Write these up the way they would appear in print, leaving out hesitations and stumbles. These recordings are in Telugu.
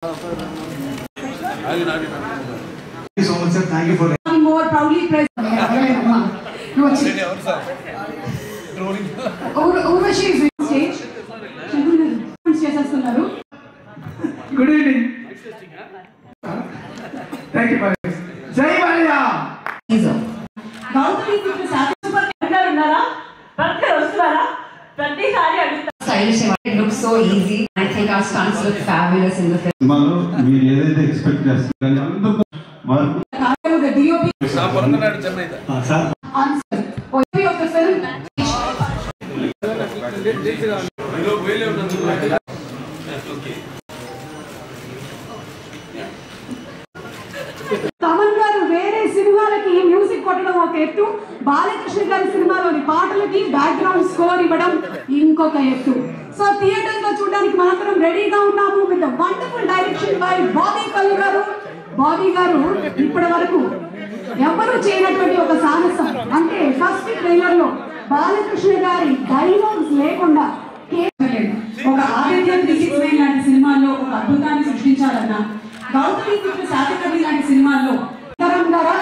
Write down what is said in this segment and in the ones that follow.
you so much, sir. Thank you for more proudly present. Urvashi is on stage. Good evening. Thank you, Maria. Jai Maria. It looks so easy. I think our stunts look fabulous in the film. The DOP answer of the film. Thaman గారు వేరే సినిమాలకి మ్యూజిక్ కొట్టడం ఒక ఎత్తు, బాలకృష్ణ గారి సినిమాలోని పాటలకి బ్యాక్గ్రౌండ్ స్కోర్ ఇవ్వడం ఇంకొక ఎత్తు. సో థియేటర్ లో చూడడానికి మనందరం రెడీగా ఉన్నాము with wonderful direction by Bobby కల్లు గారు. బాబీ గారు ఇప్పటి వరకు ఎవరు చేయనటువంటి ఒక సాహసం, అంటే ఫస్ట్ ట్రైలర్ లో బాలకృష్ణ గారి డైలాగ్స్ లేకుండా ఒక ఆదిత్యం 369 లాంటి సినిమాల్లో ఒక అద్భుతాన్ని సృష్టించాలన్నా, గౌతమి పుత్ర శాతకర్ణి లాంటి సినిమాల్లో గారా,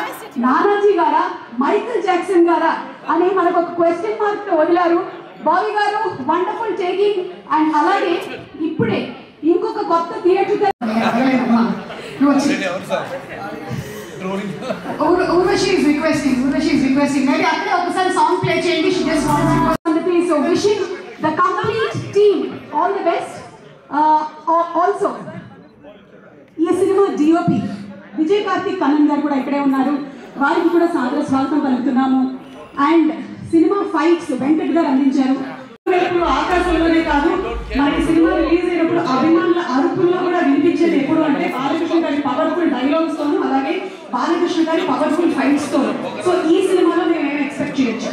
నానాజీ గారా, మైకిల్ జాక్సన్ గారా అని మనకు ఒక క్వశ్చన్ మార్క్ తో వదిలారు. బాబీ గారు వండర్ఫుల్ టేకింగ్. అండ్ అలాగే ఇప్పుడే ఇంకొక కొత్త theatre Urvashi is requesting. Maybe after ఒకసారి సాంగ్ ప్లే చేయండి. She just wants to on the place. So wishing the complete team all the best. Also ఈ సినిమా DOP విజయ్ కార్తిక్ కన్నన్ గారు కూడా ఇక్కడే ఉన్నారు. వారికి కూడా సాదర స్వాగతం పలుకుతున్నాము. అండ్ సినిమా ఫైట్స్ వెంకట్ గారు అందించారు. ఆకాశంలోనే కాదు, మనకి సినిమా రిలీజ్ అయినప్పుడు అభిమానుల అరుపుల్లో కూడా వినిపించేది ఎప్పుడు అంటే బాలకృష్ణ గారి పవర్ఫుల్ డైలాగ్స్ తోను, అలాగే బాలకృష్ణ గారి పవర్ఫుల్ ఫైట్స్ తో. సో ఈ సినిమాలో మేము ఏం ఎక్స్పెక్ట్ చేయొచ్చు?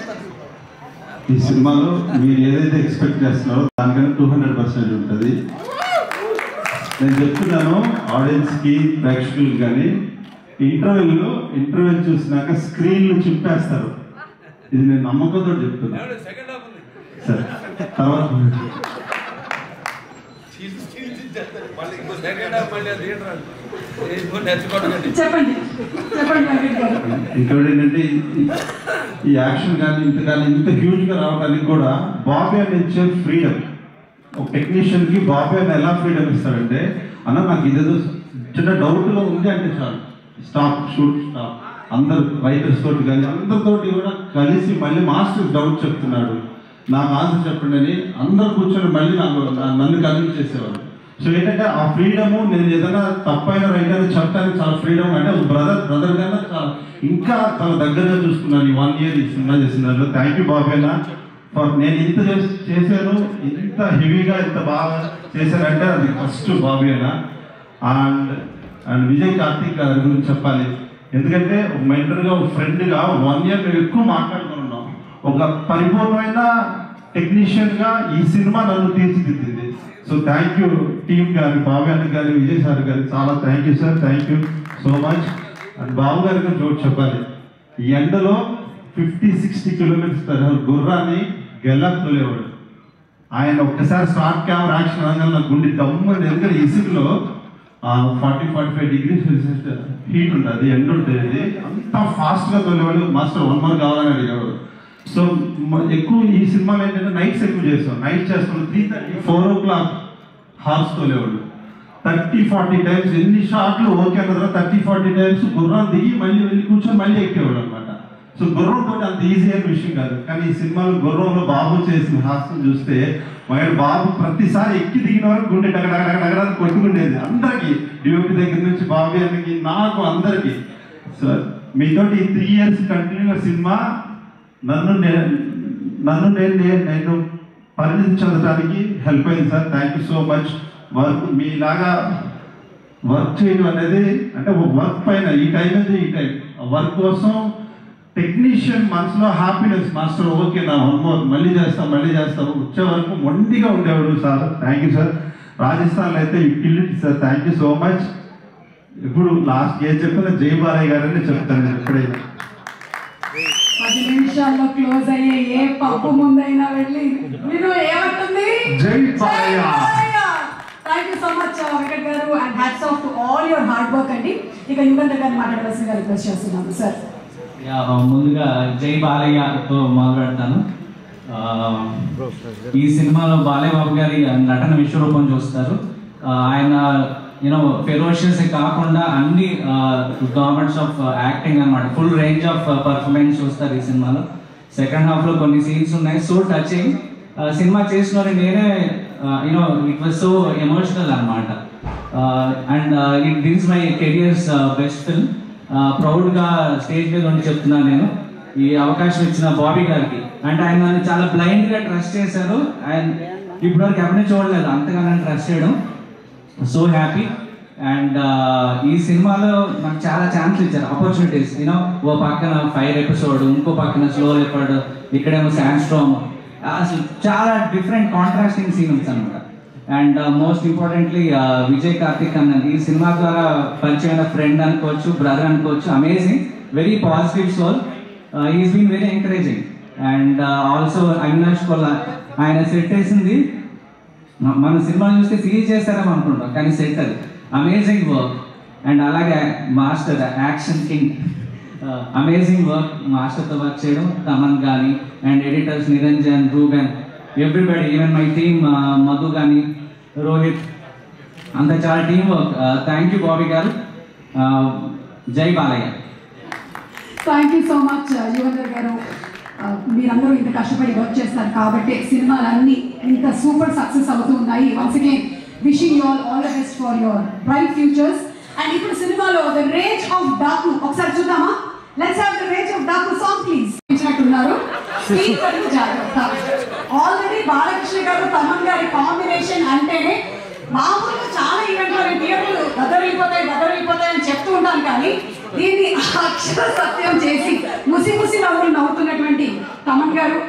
ఈ సినిమాలో మీరు ఏదైతే ఎక్స్పెక్ట్ చేస్తున్నారో దానికన్నా 200% ఉంటుంది. నేను చెప్తున్నాను ఆడియన్స్కి, ప్రేక్షకులకు కానీ, ఇంటర్వ్యూ చూసినాక స్క్రీన్లు చింపేస్తారు. ఇది నేను నమ్మకంతో చెప్తున్నాను. సరే, తర్వాత ఇంకోటి ఏంటంటే ఈ యాక్షన్ కానీ ఇంత హ్యూజ్గా రావడానికి కూడా బాబీ అని ఇచ్చే ఫ్రీడమ్. ఒక టెక్నీషియన్కి బాబీ అని ఎలా ఫ్రీడమ్ ఇస్తాడంటే, అన్న నాకు ఇదేదో చిన్న డౌట్లో ఉంది అంటే చాలు, స్టాప్, షూట్, స్టాప్. అందరు రైటర్స్ తోటి కానీ అందరితోటి కూడా కలిసి మళ్ళీ మాస్టర్ డౌట్ చెప్తున్నాడు, నాకు ఆన్సర్ చెప్పండి అని అందరు కూర్చొని మళ్ళీ నన్ను కన్విన్స్ చేసేవారు. సో ఏంటంటే ఆ ఫ్రీడము, నేను ఏదైనా తప్పైన రైట్ అని చెప్పడానికి చాలా ఫ్రీడమ్. అంటే బ్రదర్ కన్నా చాలా ఇంకా చాలా దగ్గరగా చూసుకున్నాను ఈ 1 year ఈ సినిమా చేసినారు. థ్యాంక్ యూ బాబీ అన్న. నేను ఇంత చేశాను, ఇంత హెవీగా ఇంత బాగా చేశానంటే అది ఫస్ట్ బాబీ అన్న. అండ్ విజయ్ కార్తిక్ గారి గురించి చెప్పాలి. ఎందుకంటే ఒక మెంటర్గా, ఒక ఫ్రెండ్గా 1 year మేము ఎక్కువ మాట్లాడుకున్నాం. ఒక పరిపూర్ణమైన టెక్నీషియన్గా ఈ సినిమా నన్ను తీర్చిదిద్దింది. సో థ్యాంక్ యూ టీమ్ గారి, బాబు అన్న గారి, విజయ్ సార్ గారి, చాలా thank you sir. Thank you so much. And Babu గారికి చోటు చెప్పాలి. ఈ ఎండలో 50-60 kilometers గుర్రాన్ని గెల్లలేవాడు ఆయన. ఒక్కసారి స్టార్ట్ కెమెరా యాక్షన్ అనగానే నాకు గుండె దమ్మండి. ఎందుకంటే ఇసుకలో 40-45 degrees Celsius హీట్ ఉంటుంది, ఎండ ఉంటుంది. అంత ఫాస్ట్గా తోలేవాడు. మాస్టర్ 1 month కావాలని అడిగాడు. సో ఎక్కువ ఈ సినిమాలో ఏంటంటే నైట్స్ ఎక్కువ చేస్తాం. నైట్ చేస్తాం 3:30-4 o'clock హార్స్ తోలేవాడు. 30-40 times ఎన్ని షాట్లు ఓకే అన్న తర్వాత 30-40 times గుర్రం దిగి మళ్ళీ వెళ్ళి కూర్చొని మళ్ళీ ఎక్కేవాడు అనమాట. సో గుర్రంతో అంత ఈజీ అయిన విషయం కాదు. కానీ ఈ సినిమాలో గుర్రంలో బాబు చేసిన హాస్యం చూస్తే బాబు ప్రతిసారి ఎక్కి దిగిన వరకు గుండె డగడగడగడని కొట్టుకుండేది. అందరికీ, డిఓపి దగ్గర నుంచి బాబీ అన్నకి, నాకు, అందరికీ. సో మీతోటి 3 years కంటిన్యూగా సినిమా నన్ను నేను పరిణితి చెందడానికి హెల్ప్ అయింది sir. Thank you so much. మీలాగా వర్క్ చేయడం అనేది, అంటే వర్క్ పైన ఈ టైం అయితే ఈ టైం వర్క్ కోసం టెక్నీషియన్ మనసులో హ్యాపీనెస్, మాస్టర్ ఓకే నా 1 more మళ్ళీ చేస్తాం వచ్చే వరకు మొండిగా ఉండేవాడు సార్. Thank you sir. రాజస్థాన్లో అయితే you kill it sir. Thank you so much. ఇప్పుడు లాస్ట్ ఏం చెప్పినా జై బాలయ్య గారని చెప్తాను ఎప్పుడైనా. 10 నిమిషాల్లో క్లోజ్ అయ్యే ఏ పప్పు ముందైనా వెళ్ళి మీరు ఏమంటుంది? జై Balayya. Thank you so much Venkat గారు and hats off to all your hard work అండి. ఇక యుగంధర్ గారిని మాట్లాడవలసిందిగా రిక్వెస్ట్ చేస్తున్నాము సార్. ముందుగా జై బాలయ్యతో మొదలుపెడతాను. ఈ సినిమాలో బాలయ్య బాబు గారి నటన విశ్వరూపం చూస్తారు. ఆయన ఫెరోషియస్ కాకుండా అన్ని గవర్నమెంట్స్ ఆఫ్ యాక్టింగ్ అనమాట, ఫుల్ రేంజ్ ఆఫ్ పర్ఫార్మెన్స్ చూస్తారు ఈ సినిమాలో. సెకండ్ హాఫ్లో కొన్ని సీన్స్ ఉన్నాయి, సో టచింగ్. సినిమా చేసిన నేనే ఇట్ వాజ్ సో ఎమోషనల్ అనమాట. And it this my careers best film. ప్రౌడ్గా స్టేజ్ మీద ఉండి చెప్తున్నాను నేను. ఈ అవకాశం ఇచ్చిన బాబీ గారికి, అంటే ఆయన నన్ను చాలా బ్లైండ్గా ట్రస్ట్ చేశారు. అండ్ ఇప్పటివరకు ఎవరిని చూడలేదు అంతగా నన్ను ట్రస్ట్ చేయడం. So happy. అండ్ ఈ సినిమాలో నాకు చాలా ఛాన్స్ ఇచ్చారు, ఆపర్చునిటీస్. ఓ పక్కన ఫైర్ ఎపిసోడ్, ఇంకో పక్కన స్లో లెపర్డ్, ఇక్కడేమో శాండ్ స్ట్రామ్. అసలు చాలా డిఫరెంట్ కాంట్రాస్టింగ్ సీన్స్ అనమాట. And most importantly Vijay Karthik అన్న ఈ సినిమా ద్వారా పరిచయమైన ఫ్రెండ్ అనుకోవచ్చు, బ్రదర్ అనుకోవచ్చు. Amazing, very positive soul. Is been very encouraging. And also Avinash Kolla, ఆయన సెట్ వేసింది మన సినిమా చూస్తే సీజ్ చేస్తారేమో అనుకుంటాం, కానీ సెట్ అది అమేజింగ్ వర్క్. అండ్ అలాగే master action king, amazing work. మాస్టర్తో వర్క్ చేయడం, తమన్ కానీ and editors Niranjan, Ruben, everybody, even my team Madhu కానీ, రోహిత్, అంత చాలా team work. Thank you Bobby గారు. జై Balayya. Thank you so much Yugandhar గారు. మీరందరూ ఇంత కష్టపడి వర్క్ చేస్తారు కాబట్టి సినిమాలన్నీ ఇంత సూపర్ సక్సెస్ అవుతూ ఉన్నాయి. Once again wishing you all the best for your bright futures. And ఇప్పుడు సినిమాలో ద రేంజ్ ఆఫ్ డాకు ఒకసారి చూద్దామా? Let's have the range of Daaku song please. ఇచ్చినట్టున్నారు జాగ్రత్త. ఆల్రెడీ బాలకృష్ణ గారు తమన్ గారి కాంబినేషన్ అంటేనే మామూలుగా చాలా ఈవెంట్లో థియేటర్లు బదరైపోతాయి అని చెప్తూ ఉంటాను, కానీ దీన్ని అక్షర సత్యం చేసి ముసి ముసి నవ్వులు నవ్వుతున్నటువంటి తమన్ గారు,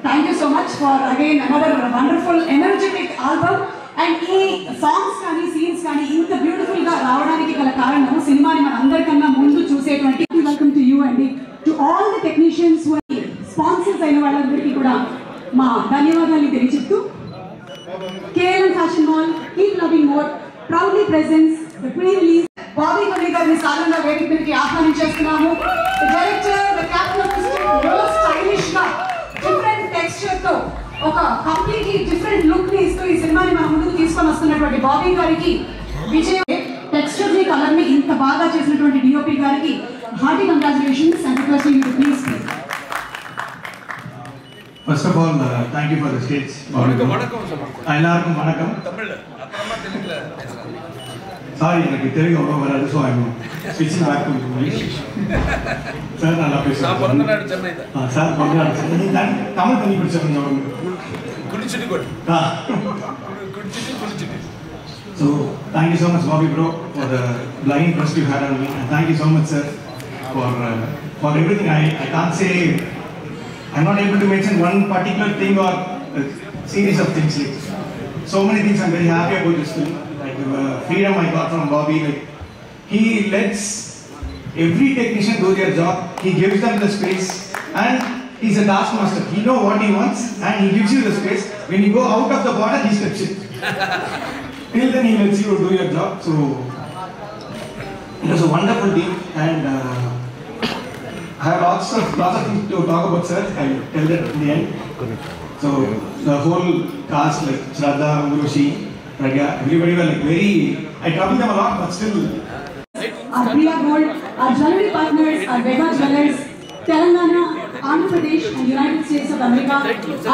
thank you so much for again another wonderful energetic album. And ఈ సాంగ్స్ కానీ సీన్స్ కానీ ఇంత బ్యూటిఫుల్ గా రావడానికి గల కారణం సినిమాని మన అందరికన్నా ముందు చూసేటువంటి వెల్కమ్ టు యూ అండి, to all the technicians, sponsors అయిన వాళ్ళందరికీ కూడా మా ధన్యవాదాలు తెలియజేస్తూ KLM Fashion Mall, keep loving more, proudly presents the pre-release. Bobby Kolli గారిని సాధారణ వేదిక మీదకి ఆహ్వానించేస్తున్నాము. Director, the captain of the script, most stylish గా డిఫరెంట్ టెక్స్చర్ తో ఒక కంప్లీట్లీ డిఫరెంట్ లుక్ ని ఇస్తూ ఈ సినిమాని మన ముందుకు తీసుకొని వస్తున్నటువంటి బాబీ గారికి, విజయ్ టెక్స్చర్ ని కలర్ ని ఇంత బాగా చేసినటువంటి డిఓపి గారికి hearty congratulations and requesting you to please. First of all, thank you for the stage. எல்லாருக்கும் வணக்கம். சாரி, எனக்கு தெலுங்கு அவ்வளோ வராது, ஸோ ஐ எம் ஸ்விட்சிங் பேக் டு இங்கிலீஷ். சார் நல்லா பேசுகிறேன். சார் பிறந்தநாடு சென்னை. தமிழ் தண்ணி பிடிச்சிருந்தேன் அவங்க. So thank you so much Bobby bro for the blind trust you had on me, and thank you so much sir for everything. I can't say, I'm not able to mention one particular thing or a series of things. Like so many things I'm very happy about this film. Like the freedom I got from Bobby. Like he lets every technician do their job. He gives them the space, and he's a taskmaster. He knows what he wants, and he gives you the space. When you go out of the border, he steps in. Till then, he lets you do your job. So it was a wonderful team, and I have lots of things to talk about, sir. I'll tell that in the end. So the whole cast, like Shraddha, Urushi, Pragya, everybody were like very. I talked to them a lot, but still. Our Priya Gold, our jewelry partners, our Vega Jewelers, Telangana, Andhra Pradesh, and United States of America.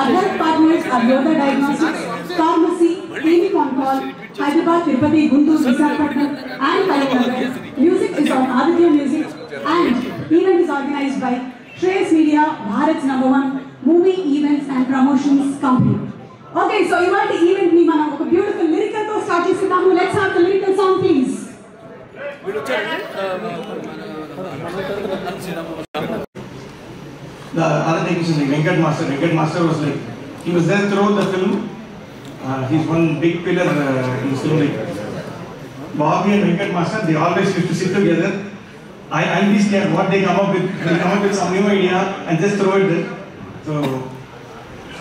Our health partners are Yoga Diagnostics, Pharmacy, Clinic on Call, Hyderabad, Tirupati, Guntur, Visakhapatnam, and Kalyan. Music is on Aditya Music, and event is organized by Trace Media, Bharat's #1 movie events and promotions company. Okay, so you want the event ni mana oka beautiful lyrical to start chestunamu. Let's have the lyrical song please. The other technician, like Venkat Master was like, he was there throughout the film. He's one big pillar in the film. Like Bobby and Venkat Master, they always used to sit together. I'll be scared what they come up with. They come up with some new idea and just throw it there. So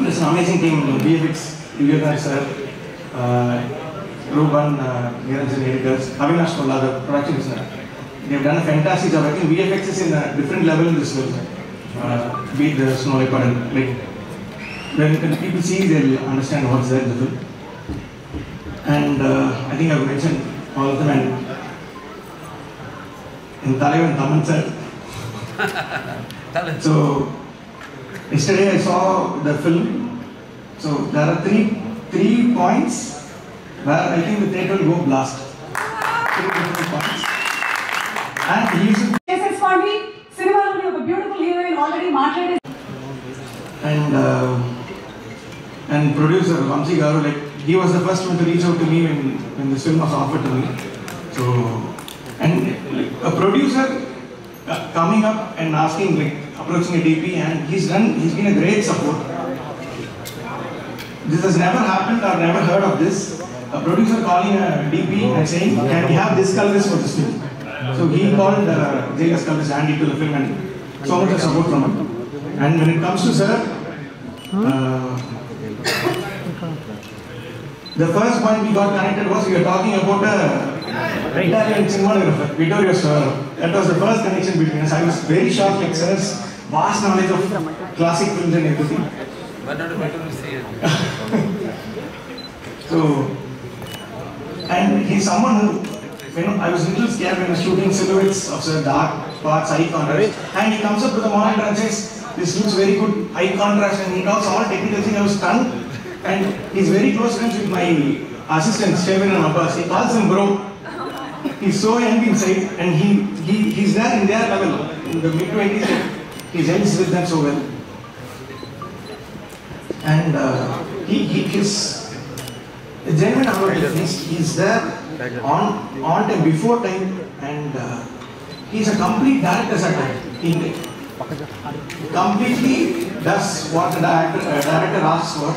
it's an amazing team. VFX, Ilya sir, Ruban, Niranjan editors, Avinash Kolla, the production designer. They've done a fantastic job. I think VFX is in a different level in this film. Be it the snow leopard and like when people see, they'll understand what's there in the film. And I think I've mentioned all of them. And in Taliban, Taman sir. So yesterday I saw the film. So there are three points where I think the theatre will go blast. 3 different points. And he used to. Yes, for me, cinema is a beautiful heroine already marketed. And producer Vamsi Garu, like he was the first one to reach out to me when this film was offered to me. So, and a producer coming up and asking, like approaching a DP, and he's been a great support. This has never happened or never heard of this. A producer calling a DP and saying, can we have this colorist for this film? So he called J.S. colorist Andy to the film, and so much of support from him. And when it comes to sir, the first point we got connected was we were talking about a Italian cinematographer, Vittorio Storaro. That was the first connection between us. I was very shocked, like sir's vast knowledge of classic films and everything. So, and he's someone who, I was a little scared when I was shooting silhouettes of sir, dark parts, high contrast, and he comes up to the monitor and says, this looks very good, high contrast, and he talks all technical things. I was stunned. And he's very close friends with my assistants, Shevin and Abbas. He calls him bro. He's so young inside, and he's there in their level, in the mid-20s. He gels with them so well. And he's a genuine award. He's there on time, before time, and he's a complete director's actor. He completely does what the director asks for.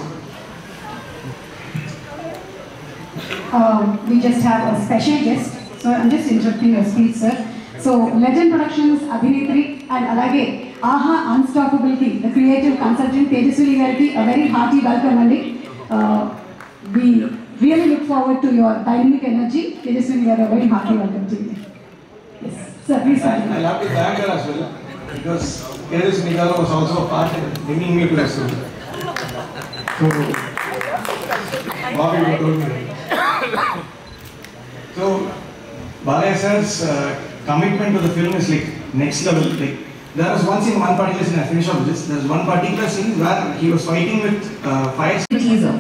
We just have a special guest, so I'm just interrupting your speech, sir. So, Legend Productions, Abhinetri, and Alage, Aha Unstoppability, the creative consultant, Tejaswini Gariki, a very hearty welcome, Andy. We really look forward to your dynamic energy. Tejaswini Gariki, a very hearty welcome to you. Yes, sir, please continue. I love to thank her as well, because Tejaswini Gariki was also a part in bringing me to the school. So, Bobby told me. So, Balaya sir's commitment to the film is like next level. Like there was one scene, one particular scene. I finish off this. There's one particular scene where he was fighting with fire. Teaser.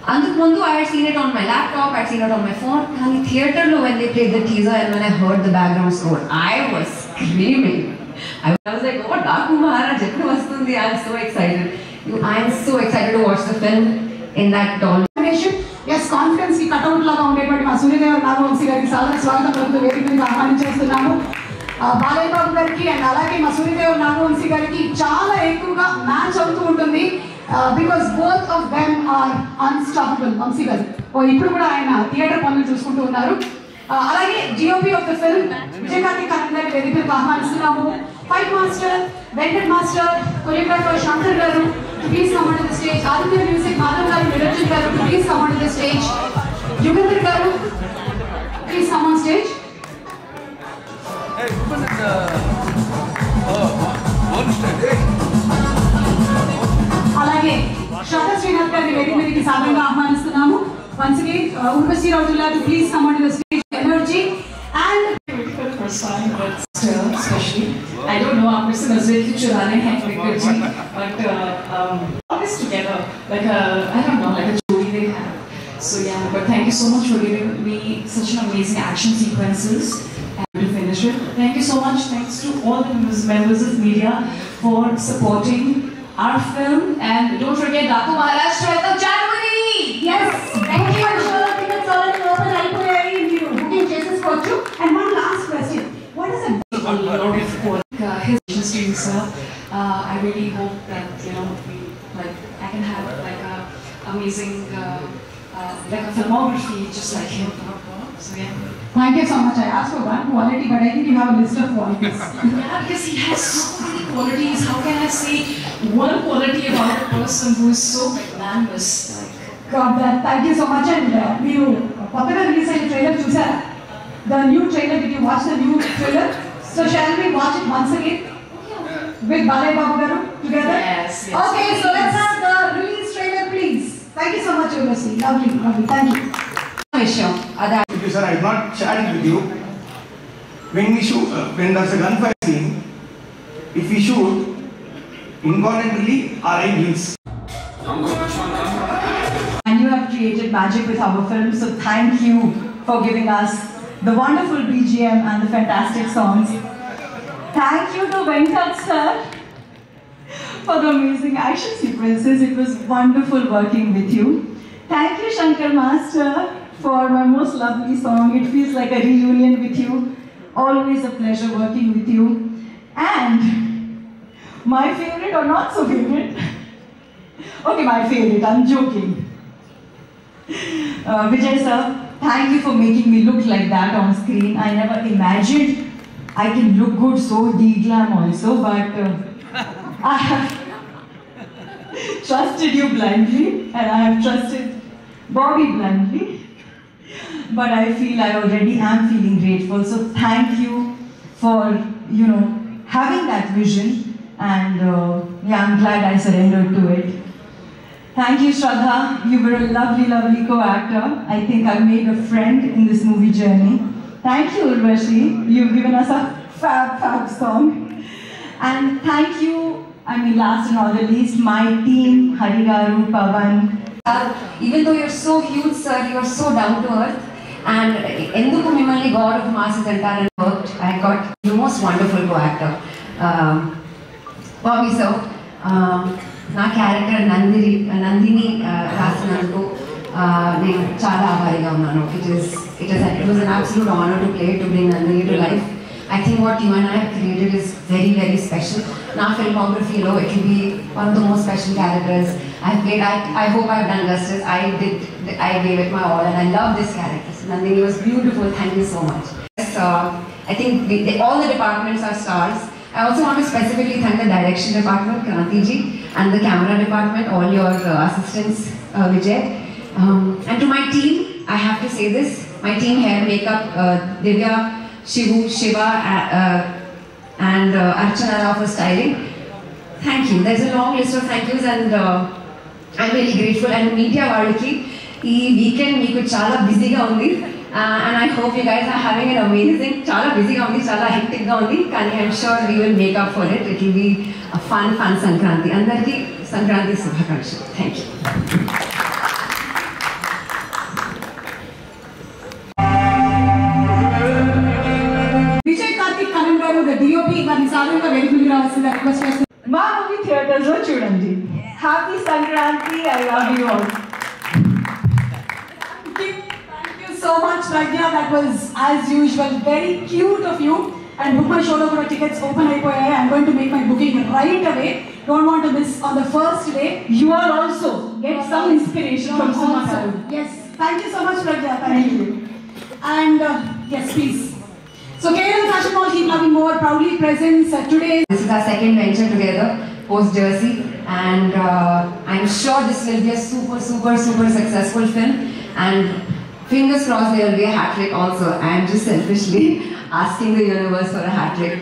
Andukundu, I had seen it on my laptop. I had seen it on my phone. And theater, when they played the teaser and when I heard the background score, I was screaming. I was like, "Oh, Daku Maharaj, Vastundi!" I'm so excited. I am so excited to watch the film in that tall. Yes, conference ki cutout laga ఉండేటువంటి మా సూర్యదేవర నాగవంశీ గారికి సాదర స్వాగతం పలుకుతూ వేదిక మీద ఆహ్వానించేస్తున్నాము. బాలయ్య బాబు గారికి అండ్ అలాగే మా సూర్యదేవర నాగవంశీ గారికి చాలా ఎక్కువగా మ్యాచ్ అవుతూ ఉంటుంది. Because both of them are unstoppable. Vamsi గారు ఇప్పుడు కూడా ఆయన థియేటర్ పనులు చూసుకుంటూ ఉన్నారు. అలాగే GOP of the film Vijayakanthi Karan గారి వేదిక మీద ఆహ్వానిస్తున్నాము. Fight master Venkat master, choreographer Shankar గారు, please come onto the stage. Aditya Music, Madhav Garu, Niranjan Garu, please come onto the stage. Yugandhar Garu, please come on stage. Hey, open the one stage. Alage, Shraddha Srinath Garu వేదిక మీదకి సాదరంగా ఆహ్వానిస్తున్నాము. Once again, Urvashi Raujula to please come onto the stage. Energy and first time, but still, especially. I don't know, I'm just going to churane hai Vikram ji, but all this together, like I don't know, like a jodi they have. So yeah, but thank you so much for giving me such an amazing action sequences and to finish it. Thank you so much. Thanks to all the members of media for supporting our film, and don't forget Daku Maharaj 12th of January. Yes, thank you. I'm sure tickets already open. అయిపోయాయి, మీరు బుకింగ్ చేసేసుకోవచ్చు. And one last question. What is it? His wishes to you, sir. I really hope that I can have like a amazing like a filmography just like him. So yeah. Thank you so much. I asked for one quality, but I think you have a list of qualities. Yeah, because he has so many qualities. How can I say one quality about a person who is so magnanimous? Got that. Thank you so much. And you కొత్తగా రిలీజ్ అయిన ట్రైలర్ చూసారా? The new trailer, did you watch the new trailer? So shall we watch it once again with Balay Babu garu together? Yes. Okay, so let's have the release trailer, please. Thank you so much, Urvashi. Lovely, lovely. Thank you. Thank you, sir. I have not chatted with you. When we shoot, when there's a gunfire scene, if we shoot, involuntarily our eye blinks. And you have created magic with our film, so thank you for giving us the wonderful BGM and the fantastic songs. Thank you to Venkat sir for the amazing action sequences. It was wonderful working with you. Thank you Shankar Master for my most lovely song. It feels like a reunion with you. Always a pleasure working with you. And my favorite or not so favorite? Okay, my favorite, I'm joking. Vijay sir, thank you for making me look like that on screen. I never imagined I can look good so de-glam also, but I have trusted you blindly and I have trusted Bobby blindly. But I feel I already am feeling grateful. So thank you for, having that vision, and I'm glad I surrendered to it. Thank you, Shraddha. You were a lovely, lovely co-actor. I think I've made a friend in this movie journey. Thank you, Urvashi. You've given us a fab song. And thank you, last and not the least, my team, Harigaru, Pavan. Even though you're so huge, sir, you're so down to earth. And Enduku Mimmalni God of Masses entire worked. I got the most wonderful co-actor. Bobby sir. నా క్యారెక్టర్ నందిని రాసినందుకు నేను చాలా ఆభారీగా ఉన్నాను. It was an absolute honor to play, to bring Nandini to life. I think what you and I have created is very, very special. Na filmography, it will be one of the most special characters I've played. I hope I've done justice. I gave it my all, and I love this character. So Nandini was beautiful. Thank you so much. Yes, I think all the departments are stars. I also want to specifically thank the direction department, Kranti ji, and the camera department, all your assistants, Vijay. And to my team, I have to say this, my team, hair, makeup, Divya, Shiva, and Archana for styling. Thank you. There's a long list of thank yous, and I'm really grateful. And media వాళ్ళకి ఈ వీకెండ్ మీకు చాలా బిజీగా ఉంది. And I hope you guys are having an amazing, chala busy ga undi, chala hectic ga undi, kani I'm sure we will make up for it. It will be a fun Sankranti. Andarki Sankranti Shubhakangshalu. Thank you. Vijay Karthik Kanan garu, the DOP, varni saadhananga velipuli ravalsinda request chestunnanu. మా మూవీ థియేటర్స్ లో చూడండి. Happy Sankranti. I love you all. So much, Pragya. That was, as usual, very cute of you. And book my show over tickets open. I'm going to make my booking right away. Don't want to miss on the first day. You are also get some inspiration from Sumata. Yes. Thank you so much, Pragya. Thank you. And yes, please. So KLM Fashion Mall keep loving more. Proudly presents today. This is our second venture together, post Jersey, and I'm sure this will be a super, super, super successful film. And fingers crossed there will be a hat trick also. I am just selfishly asking the universe for a hat trick.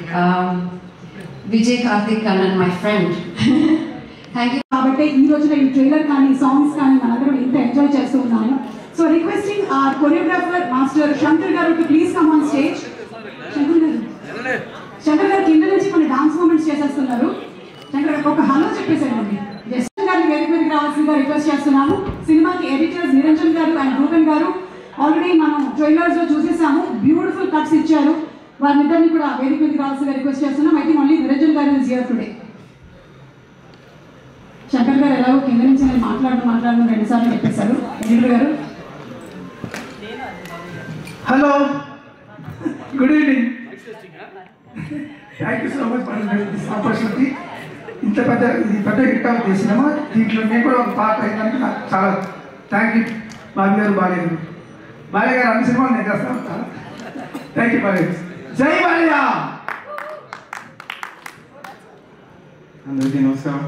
Vijay Karthik Kanan, my friend. Thank you. కాబట్టి ఈ రోజున ఈ ట్రైలర్ కానీ సాంగ్స్ కానీ మనందరం ఇంత ఎంజాయ్ చేస్తూ ఉన్నాము. So requesting our choreographer master Shankar గారు to please come on stage. Shankar గారు కింద నుంచి కొన్ని డాన్స్ మూమెంట్స్ చేసేస్తున్నారు. శంకర్ గారు ఒక హలో చెప్పేసారండి. జస్ట్ గారిని వేదిక మీదకి రావాల్సిందిగా రిక్వెస్ట్ చేస్తున్నాము. సినిమాకి ఎడిటర్స్ నిరంజన్ గారు అండ్ రూపెన్ గారు ఆల్రెడీ మనం ట్రైలర్స్ లో చూసేసాము. బ్యూటిఫుల్ కట్స్ ఇచ్చారు. వారిద్దరిని కూడా వేదిక మీదకి రావాల్సిందిగా రిక్వెస్ట్ చేస్తున్నాం. అయితే మళ్ళీ నిరంజన్ గారు ఇస్ హియర్ టుడే. శంకర్ గారు ఎలాగో కింద నుంచి నేను మాట్లాడడం 2 సార్లు చెప్పేశారు. ఎడిటర్ గారు hello, good evening. Thank you so much for this opportunity. ఇంత పెద్ద హిట్ అవుతుంది సినిమా. దీంట్లో నేను కూడా ఒక పార్ట్ అయిందానికి నాకు చాలా థ్యాంక్ యూ. బాబీ గారు, బాలయ్య గారు అన్ని సినిమాలు నేను చేస్తా ఉంటాను. Thank you Balayya. జై బాలయ్య. అందరికీ నమస్కారం.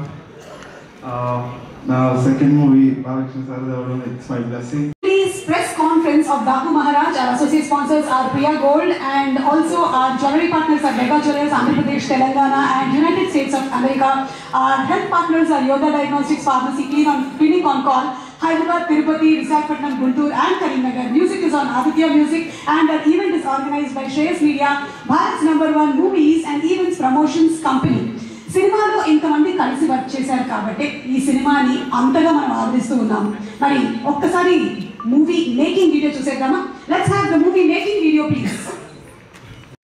నా second movie Balakrishna sir, it's my blessing. Please press conference of Daku Maharaj. Our associate sponsors are Priya Gold, and also our jewelry partners are Mega Jewelers, Andhra Pradesh, Telangana, and United States of America. Our health partners are Yoga Diagnostics Pharmacy, Clinic on Call, Hyderabad, Tirupati, Visakhapatnam, Guntur, and Karimnagar. Music is on Aditya Music, and our event is organized by Shreyas Media, Bharat's #1 movies and events promotions company. సినిమాలో ఇంతమంది కలిసి వర్క్ చేశారు కాబట్టి ఈ సినిమాని అంతగా మనం ఆదరిస్తూ ఉన్నాం. మరి ఒక్కసారి మూవీ మేకింగ్ వీడియో చూసేద్దామా? Let's have the movie making video please.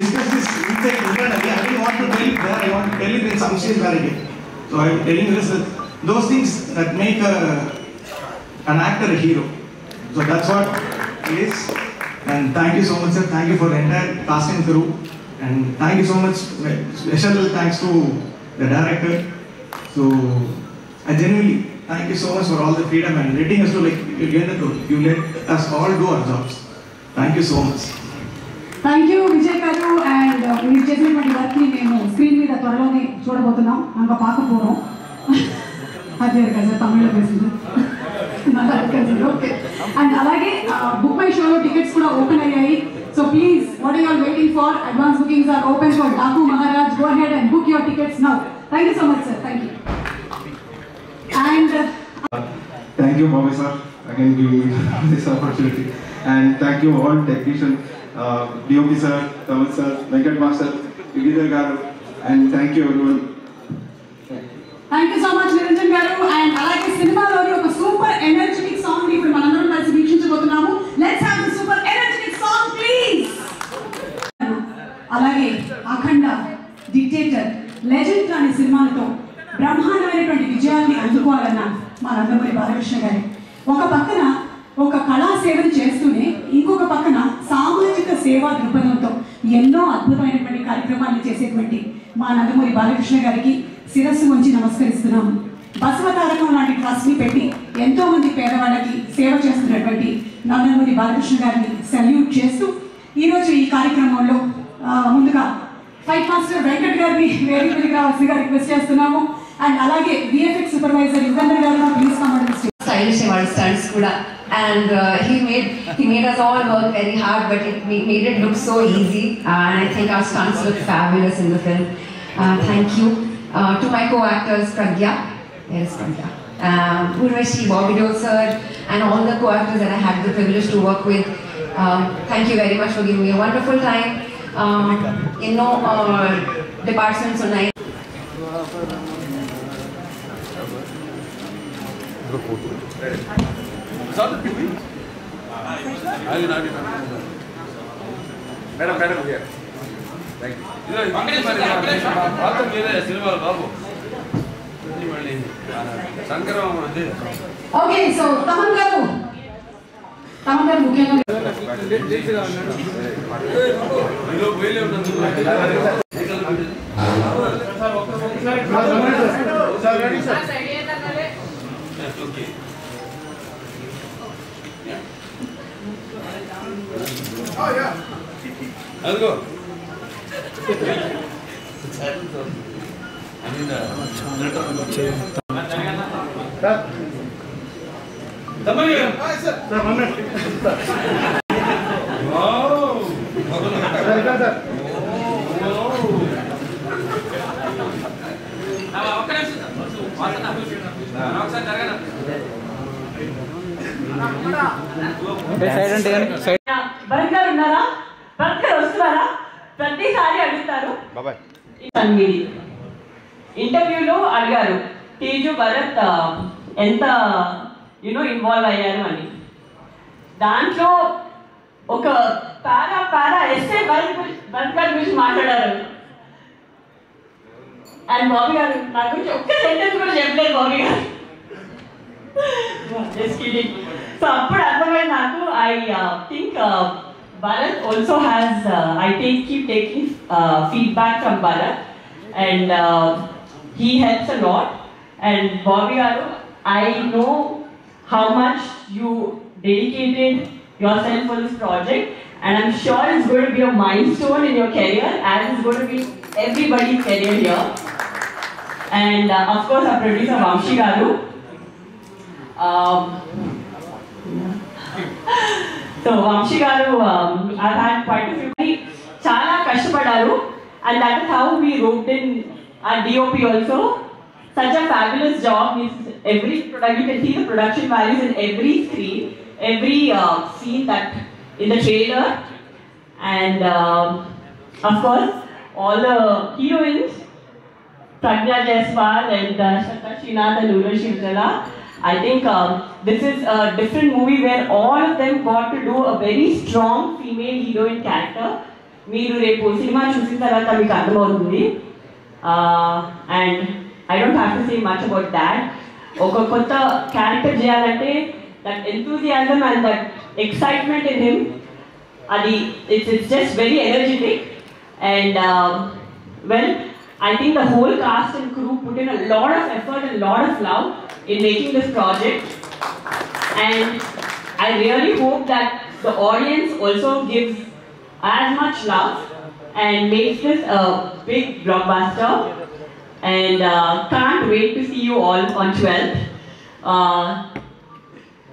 Discuss this inside internally. I didn't want to tell it there. I want to tell it in some stage where I get. So I'm telling you this, those things that make an actor a hero. So that's what it is. And thank you so much, sir. Thank you for the entire cast and crew. And thank you so much. Special thanks to the director. So I genuinely thank you so much for all the freedom and letting us do, like you let us all do our jobs. Thank you so much. Thank you Vijay గారు. అండ్ మీరు చేసినటువంటి వర్క్ని మేము స్క్రీన్ మీద త్వరలోనే చూడబోతున్నాం. అంక పాకపోవడం అదే కదా తమిళలో వేసింది. ఓకే. అండ్ అలాగే బుక్ మై షోలో టికెట్స్ కూడా ఓపెన్ అయ్యాయి. So please, what are you all waiting for? Advance bookings are open for Daku Maharaj. Go ahead and book your tickets now. Thank you so much, sir. Thank you. And Thank you, Bobby sir, again giving me this opportunity. And thank you all technicians, DOP sir, Tamil sir, Venkat Master, Yugidhar garu, and thank you everyone. thank you so much, Niranjan garu. And alage సినిమాలోని ఒక సూపర్ ఎనర్జెటిక్ సాంగ్ ని ఇప్పుడు మనందరం కలిసి వీక్షించబోతున్నాము. Let's have the super energetic song, please. అలాగే అఖండ, డిక్టేటర్, లెజెండ్ అనే సినిమాలతో బ్రహ్మాండమైనటువంటి విజయాన్ని అందుకోవాలన్న మా నందమూరి బాలకృష్ణ గారి ఒక పక్కన ఒక కళా సేవను చేస్తూనే ఇంకొక పక్కన సామాజిక సేవా దృక్పథంతో ఎన్నో అద్భుతమైనటువంటి కార్యక్రమాలు చేసేటువంటి మా నందమూరి బాలకృష్ణ గారికి శిరస్సు వంచి నమస్కరిస్తున్నాము. బసవతారకం లాంటి ట్రస్ట్ని పెట్టి ఎంతో మంది పేదవాళ్ళకి సేవ చేస్తున్నటువంటి నందమూరి బాలకృష్ణ గారిని సల్యూట్ చేస్తూ ఈరోజు ఈ కార్యక్రమంలో ముందుగా ఫైట్ మాస్టర్ వెంకట్ గారిని వేదికగా రావాల్సిగా రిక్వెస్ట్ చేస్తున్నాము. అండ్ అలాగే విఎఫ్ఎక్స్ సూపర్వైజర్ యుగంధర్ గారు please command stylish stunts kuda, and he made us all work very hard, but it made it look so easy, and I think our stunts look fabulous in the film. Thank you to my co-actors Pragya, yes Pragya, Urvashi, Bobby Dole sir, and all the co-actors that I had the privilege to work with. Thank you very much for giving me a wonderful time. Departments ఉన్నాయి. ఓకే. సో తమన్ గారు ముఖ్యంగా అదిగో భరత్ గారు ఉన్నారా? భరత్ గారు వస్తున్నారా? ప్రతిసారి అడుగుతారు. ఇంటర్వ్యూలో అడిగారు తేజు భరత్ ఎంత ఇన్వాల్వ్ అయ్యారు అని. దాంట్లో ఒక పారా ఎస్ఏ భరత్ గారి గురించి మాట్లాడారు. అండ్ బాబీ గారు నా గురించి ఒక్క సెంటెన్స్ కూడా చెప్పలేదు బాబీ గారు. సో అప్పుడు అర్థమైంది నాకు. I think Bharat also has, keep taking feedback from Bharat, and he helps a lot. And Bobby Garu, I know how much you dedicated yourself for this project, and I'm sure it's going to be a milestone in your career, as it's going to be everybody's career here. And of course, our producer Vamshi Garu. So Vamshi garu, I've had quite a few. Chala kashtabadaru, and that is how we roped in our DOP also. Such a fabulous job. Every product, you can see the production values in every screen, every scene that in the trailer, and of course all the heroines, Pragya Jaiswal and Shraddha Srinath and Urvashi Ujala. I think this is a different movie where all of them got to do a very strong female heroine character. Meeru repu cinema chusin tarvata meeku ardhamautundi, and I don't have to say much about that. Oka kotta character cheyalante, that enthusiasm and that excitement in him, adi it's just very energetic, and well, I think the whole cast and crew put in a lot of effort and a lot of love in making this project, and I really hope that the audience also gives as much love and makes this a big blockbuster, and can't wait to see you all on 12th.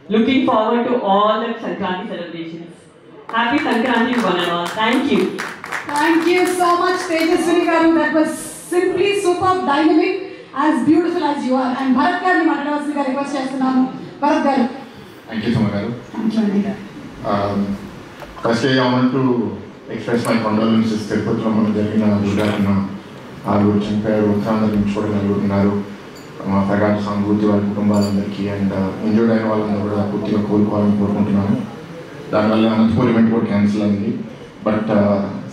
Looking forward to all the Sankranti celebrations. Happy Sankranti one and all. Thank you. Thank you so much, Tejaswini garu. That was simply superb, dynamic, as beautiful as you are. And Bharat garu ni maatladavasilga request chestunnanu. Bharat garu. Thank you so much, garu. Thank you, Andy. Firstly, I want to express my condolences to Tirupatilo మన జరిగిన దుర్ఘటన. ఆరుగురు చనిపోయారు, ఉత్తరాంధ్ర నుంచి కూడా నలుగురున్నారు. మా ప్రగాఢ సానుభూతి వాళ్ళ కుటుంబాలందరికీ, అండ్ ఇంజూర్డ్ అయిన వాళ్ళందరూ కూడా పూర్తిగా కోలుకోవాలని కోరుకుంటున్నాను. దానివల్ల అనంతపూర్ ఈవెంట్ కూడా క్యాన్సిల్ అయింది. But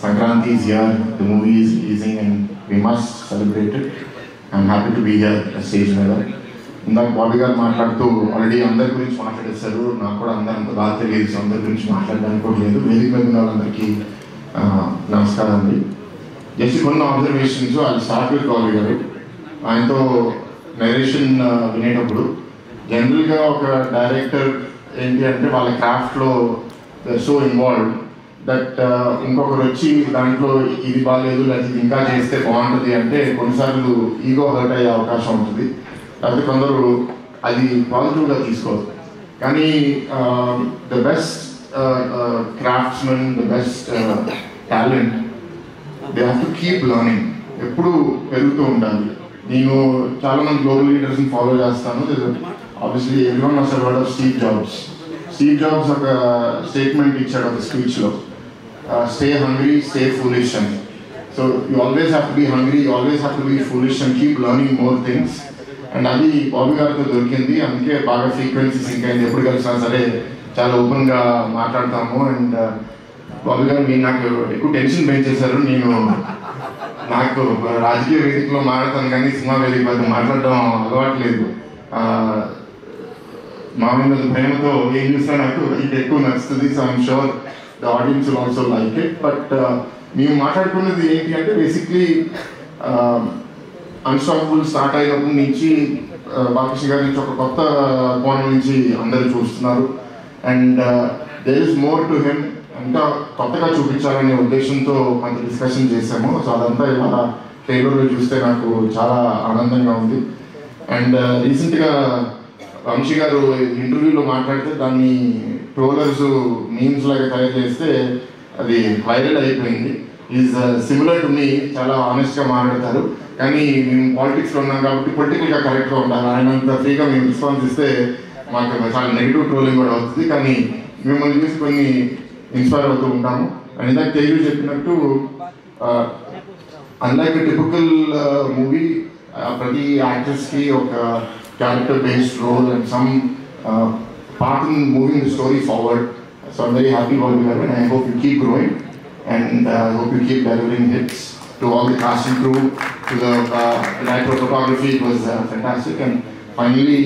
Sankranti is here, the movie is releasing and we must celebrate it. I'm happy to be here stage మీద. ఇందాక బాబీ గారు మాట్లాడుతూ ఆల్రెడీ అందరి గురించి మాట్లాడేశారు. నాకు కూడా అంత బాగా తెలియదు, సో అందరి గురించి మాట్లాడడానికి కూడా లేదు. వేదిక మీద ఉన్న వాళ్ళందరికీ నమస్కారం అండి. జస్ట్ కొన్ని అబ్జర్వేషన్స్. అది స్టార్ట్ విత్ బాబీ గారు. ఆయనతో నరేషన్ వినేటప్పుడు జనరల్గా ఒక డైరెక్టర్ ఏంటి అంటే వాళ్ళ క్రాఫ్ట్లో సో ఇన్వాల్వ్డ్ దట్ ఇంకొకరు వచ్చి దాంట్లో ఇది బాగాలేదు లేదా ఇది ఇంకా చేస్తే బాగుంటుంది అంటే కొన్నిసార్లు ఈగో హర్ట్ అయ్యే అవకాశం ఉంటుంది. లేకపోతే కొందరు అది పాజిటివ్గా తీసుకోరు. కానీ the best craftsmen, the best talent, they have to keep learning. ఎప్పుడు పెరుగుతూ ఉండాలి. నేను చాలామంది గ్లోబల్ లీడర్స్ని ఫాలో చేస్తాను. Obviously everyone must have heard of Steve Jobs. Steve Jobs ఒక స్టేట్మెంట్ ఇచ్చాడు ఒక స్పీచ్లో, స్టే హంగ్రీ, స్టే ఫూలిష్ అని. So you always have to be hungry, you always have to be foolish and keep learning more things. And అది బాబీ గారితో దొరికింది. అందుకే బాగా ఫ్రీక్వెన్సీస్ ఇంకా ఎప్పుడు కలిసినా సరే చాలా ఓపెన్గా మాట్లాడతాము. అండ్ బాబీ గారు మీరు నాకు ఎక్కువ టెన్షన్ పెంచేశారు. నాకు రాజకీయ వేదికలో మాట్లాడతాను కానీ సినిమా వేదిక మీద మాట్లాడడం అలవాట్లేదు. మా మీద ప్రేమతో ఏం చూసినా నాకు ఇది ఎక్కువ నచ్చుతుంది. So I'm sure the audience will also like it. But మేము మాట్లాడుకున్నది ఏంటి అంటే బేసిక్లీ అన్స్టాపబుల్ స్టార్ట్ అయినప్పటి నుంచి బాలకృష్ణ గారి నుంచి ఒక కొత్త కోణం నుంచి అందరూ చూస్తున్నారు. And there is more to him, ఇంకా కొత్తగా చూపించాలనే ఉద్దేశంతో కొంత డిస్కషన్ చేశాము. సో అదంతా ఇవాళ ట్రైలర్లో చూస్తే నాకు చాలా ఆనందంగా ఉంది. అండ్ రీసెంట్గా వంశీ గారు ఇంటర్వ్యూలో మాట్లాడితే దాన్ని ట్రోలర్స్ మీమ్స్ లాగా తయారు చేస్తే అది వైరల్ అయిపోయింది. ఈజ్ సిమిలర్ టు మీ, చాలా ఆనెస్ట్గా మాట్లాడతారు. కానీ మేము పాలిటిక్స్లో ఉన్నాం కాబట్టి పొలిటికల్గా కరెక్ట్గా ఉండాలి. ఆయనంత ఫ్రీగా మేము రెస్పాన్స్ ఇస్తే మాకు చాలా నెగిటివ్ ట్రోలింగ్ కూడా అవుతుంది. కానీ మిమ్మల్ని చూసి కొన్ని ఇన్స్పైర్ అవుతూ ఉంటాము. అండ్ ఇందాక తెలుగు చెప్పినట్టు అన్లైక్ టిపికల్ మూవీ, ప్రతి యాక్టర్స్కి ఒక character based role and some part in moving the story forward. So I'm very happy about you and I hope you keep growing and I hope you keep delivering hits. To all the cast and crew, to the director of photography, it was fantastic. And finally,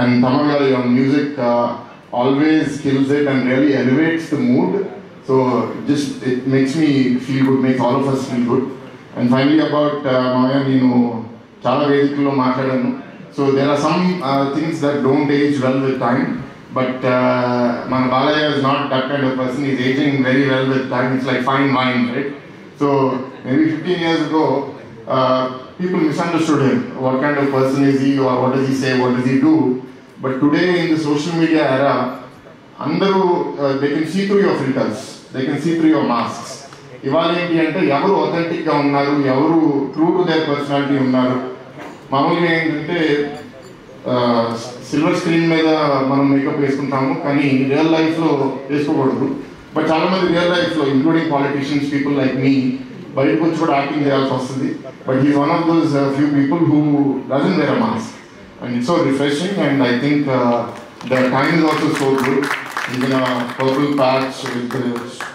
and Tamagari on music always kills it and really elevates the mood. So it makes me feel good, makes all of us feel good. And finally about Maya, chala vedikalo maatladanu. So there are some things that don't age well with time. But man Balaya is not that kind of person. He's aging very well with time. It's like fine wine, right? So maybe 15 years ago, people misunderstood him. What kind of person is he, or what does he say, what does he do? But today in the social media era, అందరూ they can see through your filters, they can see through your masks. ఇవాళ ఏంటి అంటే ఎవరు ఒథెంటిక్గా ఉన్నారు, ఎవరు ట్రూ టు దేర్ పర్సనాలిటీ ఉన్నారు. మామూలుగా ఏంటంటే సిల్వర్ స్క్రీన్ మీద మనం మేకప్ వేసుకుంటాము, కానీ రియల్ లైఫ్లో వేసుకోకూడదు. బట్ చాలామంది రియల్ లైఫ్లో including politicians, people like me, బయటకు వచ్చి కూడా యాక్టింగ్ చేయాల్సి వస్తుంది. But he one of those few people who doesn't wear a mask and it's so refreshing. And I think the time is also so good. Even a purple patch with the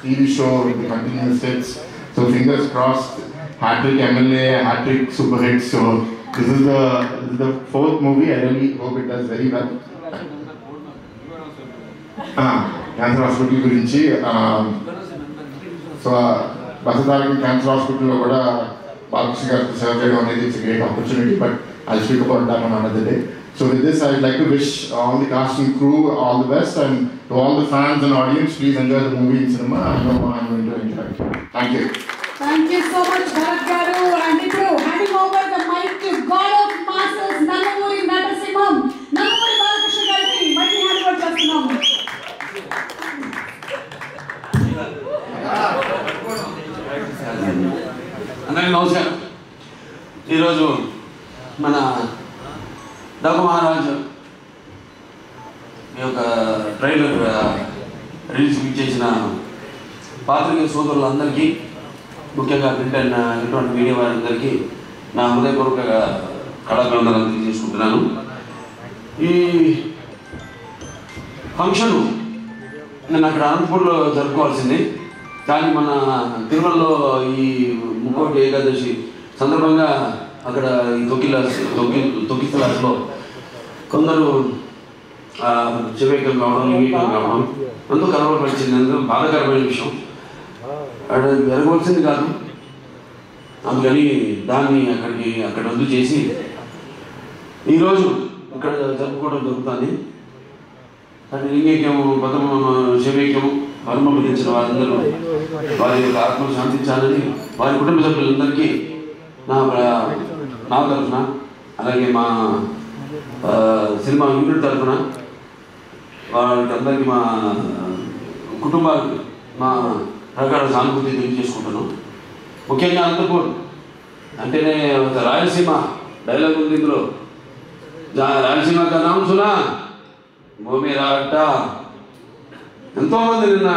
TV show with the continuous hits. So fingers crossed, hat-trick MLA, hat-trick super hits. So this is the fourth movie. I really hope it does very well. Cancer hospital gurinchi. So Basatharaki Cancer Hospital lo kuda Balakrishna garu serve cheyadam anedi it's a great opportunity, but I'll speak about that on another day. So with this, I would like to wish all the cast and crew all the best, and to all the fans and audience, please enjoy the movie in cinema. I know I'm going to enjoy it. Thank you. Thank you so much, Bharat Garu. And ఇప్పుడు handing over the mic to God of Masses, Nanavuri Narasimham, Nanavuri Balakrishna గారికి మళ్ళీ హ్యాండ్ ఓవర్ చేస్తున్నాము. అందరికీ నమస్కారం. ఈరోజు మన డాకు మహారాజ్ ఈ యొక్క ట్రైలర్ రిలీజ్ చేసిన పాత్రికేయ సోదరులందరికీ, ముఖ్యంగా ప్రింట్ అండ్ ఎలక్ట్రానిక్ మీడియా వారందరికీ నా హృదయపూర్వక కళాభివందనాలు తెలియజేసుకుంటున్నాను. ఈ ఫంక్షను నేను అక్కడ అనంతపూర్లో జరుపుకోవాల్సింది, కానీ మన తిరుమలలో ఈ ముక్కోటి ఏకాదశి సందర్భంగా అక్కడ ఈ తొక్కిసలాట్లో కొందరు చెవేకం కావడం, లింగేకం కావడం అందుకు కలవరపరిచింది. అందుకు బాధాకరమైన విషయం. అక్కడ జరగవలసింది కాదు, అందుకని దాన్ని అక్కడ రద్దు చేసి ఈరోజు ఇక్కడ జరుపుకోవడం జరుగుతుంది. అంటే లింగేక్యము, శివైక్యము పరమపదించిన వారందరూ వారి యొక్క ఆత్మను శాంతించాలని వారి కుటుంబ సభ్యులందరికీ నా తరఫున, అలాగే మా సినిమా యూనిట్ తరఫున వాళ్ళందరికీ, మా కుటుంబాలకు మా ప్రకార సానుభూతి తెలియజేసుకుంటున్నాం. ముఖ్యంగా అనంతపూర్ అంటేనే రాయలసీమ డైలాగ్ ఉంది ఇందులో. రాయలసీమ కా నామ్ సునా భూమి రాట. ఎంతోమంది నిన్న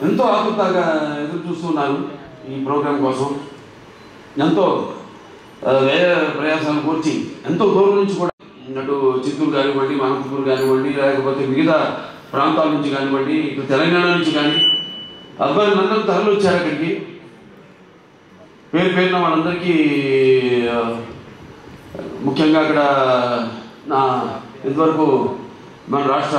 ఎంతో ఆతృతగా ఎదురు చూస్తున్నారు ఈ ప్రోగ్రాం కోసం. ఎంతో వ్యయ ప్రయాసాలు కూర్చి ఎంతో దూరం నుంచి కూడా, అటు చిత్తూరు కానివ్వండి, అనంతపూర్ కానివ్వండి, లేకపోతే మిగతా ప్రాంతాల నుంచి కానివ్వండి, ఇటు తెలంగాణ నుంచి కానీ అబ్బాయిలందరూ తరలి వచ్చారు అక్కడికి. పేరున వాళ్ళందరికీ ముఖ్యంగా అక్కడ నా ఇంతవరకు మన రాష్ట్ర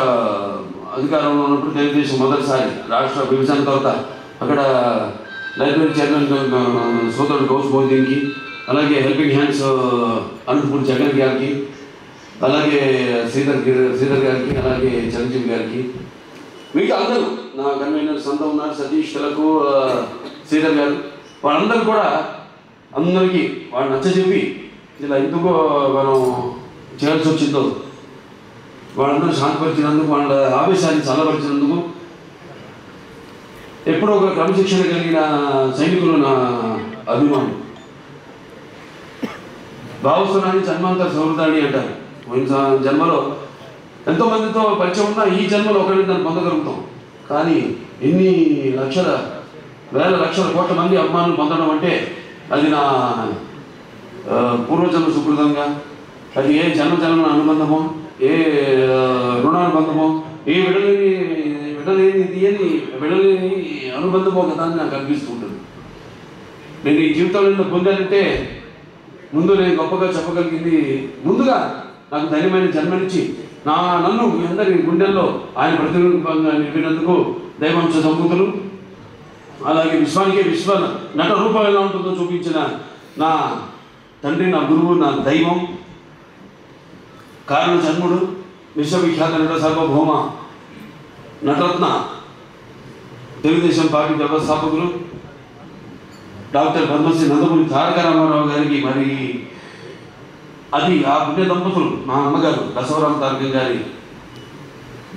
అధికారంలో ఉన్నప్పుడు తెలుగుదేశం మొదటిసారి రాష్ట్ర విభజన తర్వాత అక్కడ లైబ్రరీ చైర్మన్ సోదరుడు కౌశ్ మోదీకి, అలాగే హెల్పింగ్ హ్యాండ్స్ అనంతపూర్ జగన్ గారికి, అలాగే శ్రీధర్ గారికి, అలాగే చిరంజీవి గారికి, మిగతా అందరూ నా కన్వీనర్స్ అంతా ఉన్నారు, సతీష్ తెలకు, శ్రీధర్ గారు, వాళ్ళందరూ కూడా అందరికీ వాళ్ళు నచ్చజెప్పి ఇలా ఎందుకో మనం చేయాల్సి వచ్చిందో వాళ్ళందరూ శాంతిపరిచినందుకు, వాళ్ళ ఆవేశాన్ని చల్లపరిచినందుకు, ఎప్పుడో ఒక క్రమశిక్షణ కలిగిన సైనికులు నా అభిమానం. భావస్థానాన్ని జన్మాంతర సౌహృదాన్ని అంటారు. జన్మలో ఎంతోమందితో పరిచయం ఉన్నా ఈ జన్మలో ఒకరిని దాన్ని పొందగలుగుతాం. కానీ ఎన్ని లక్షల వేల లక్షల కోట్ల మంది అభిమానులు పొందడం అంటే అది నా పూర్వజన్మ సుకృతంగా, అది ఏ జన్మ అనుబంధమో, ఏ రుణానుబంధమో, ఏ విడలేని అనుబంధమో కదా అని నాకు అనిపిస్తుంటుంది. నేను ఈ జీవితంలో పొందానంటే ముందు నేను గొప్పగా చెప్పగలిగింది, ముందుగా నాకు ధైర్యమైన జన్మనిచ్చి నన్ను మీ అందరి గుండెల్లో ఆయన ప్రతిరూపంగా నిలిపినందుకు దైవాంశ సంబూతులు, అలాగే విశ్వానికే విశ్వ నట రూపం ఎలా ఉంటుందో చూపించిన నా తండ్రి, నా గురువు, నా దైవం, కారణ జన్ముడు, విశ్వవిఖ్యాత నట సార్వభౌమ నటరత్న, తెలుగుదేశం పార్టీ వ్యవస్థాపకులు డాక్టర్ పద్మశ్రీ నందమూరి తారక రామారావు గారికి, మరి అది ఆ పుణ్య దంపతులు మా అమ్మగారు బసవరామ తారక గారి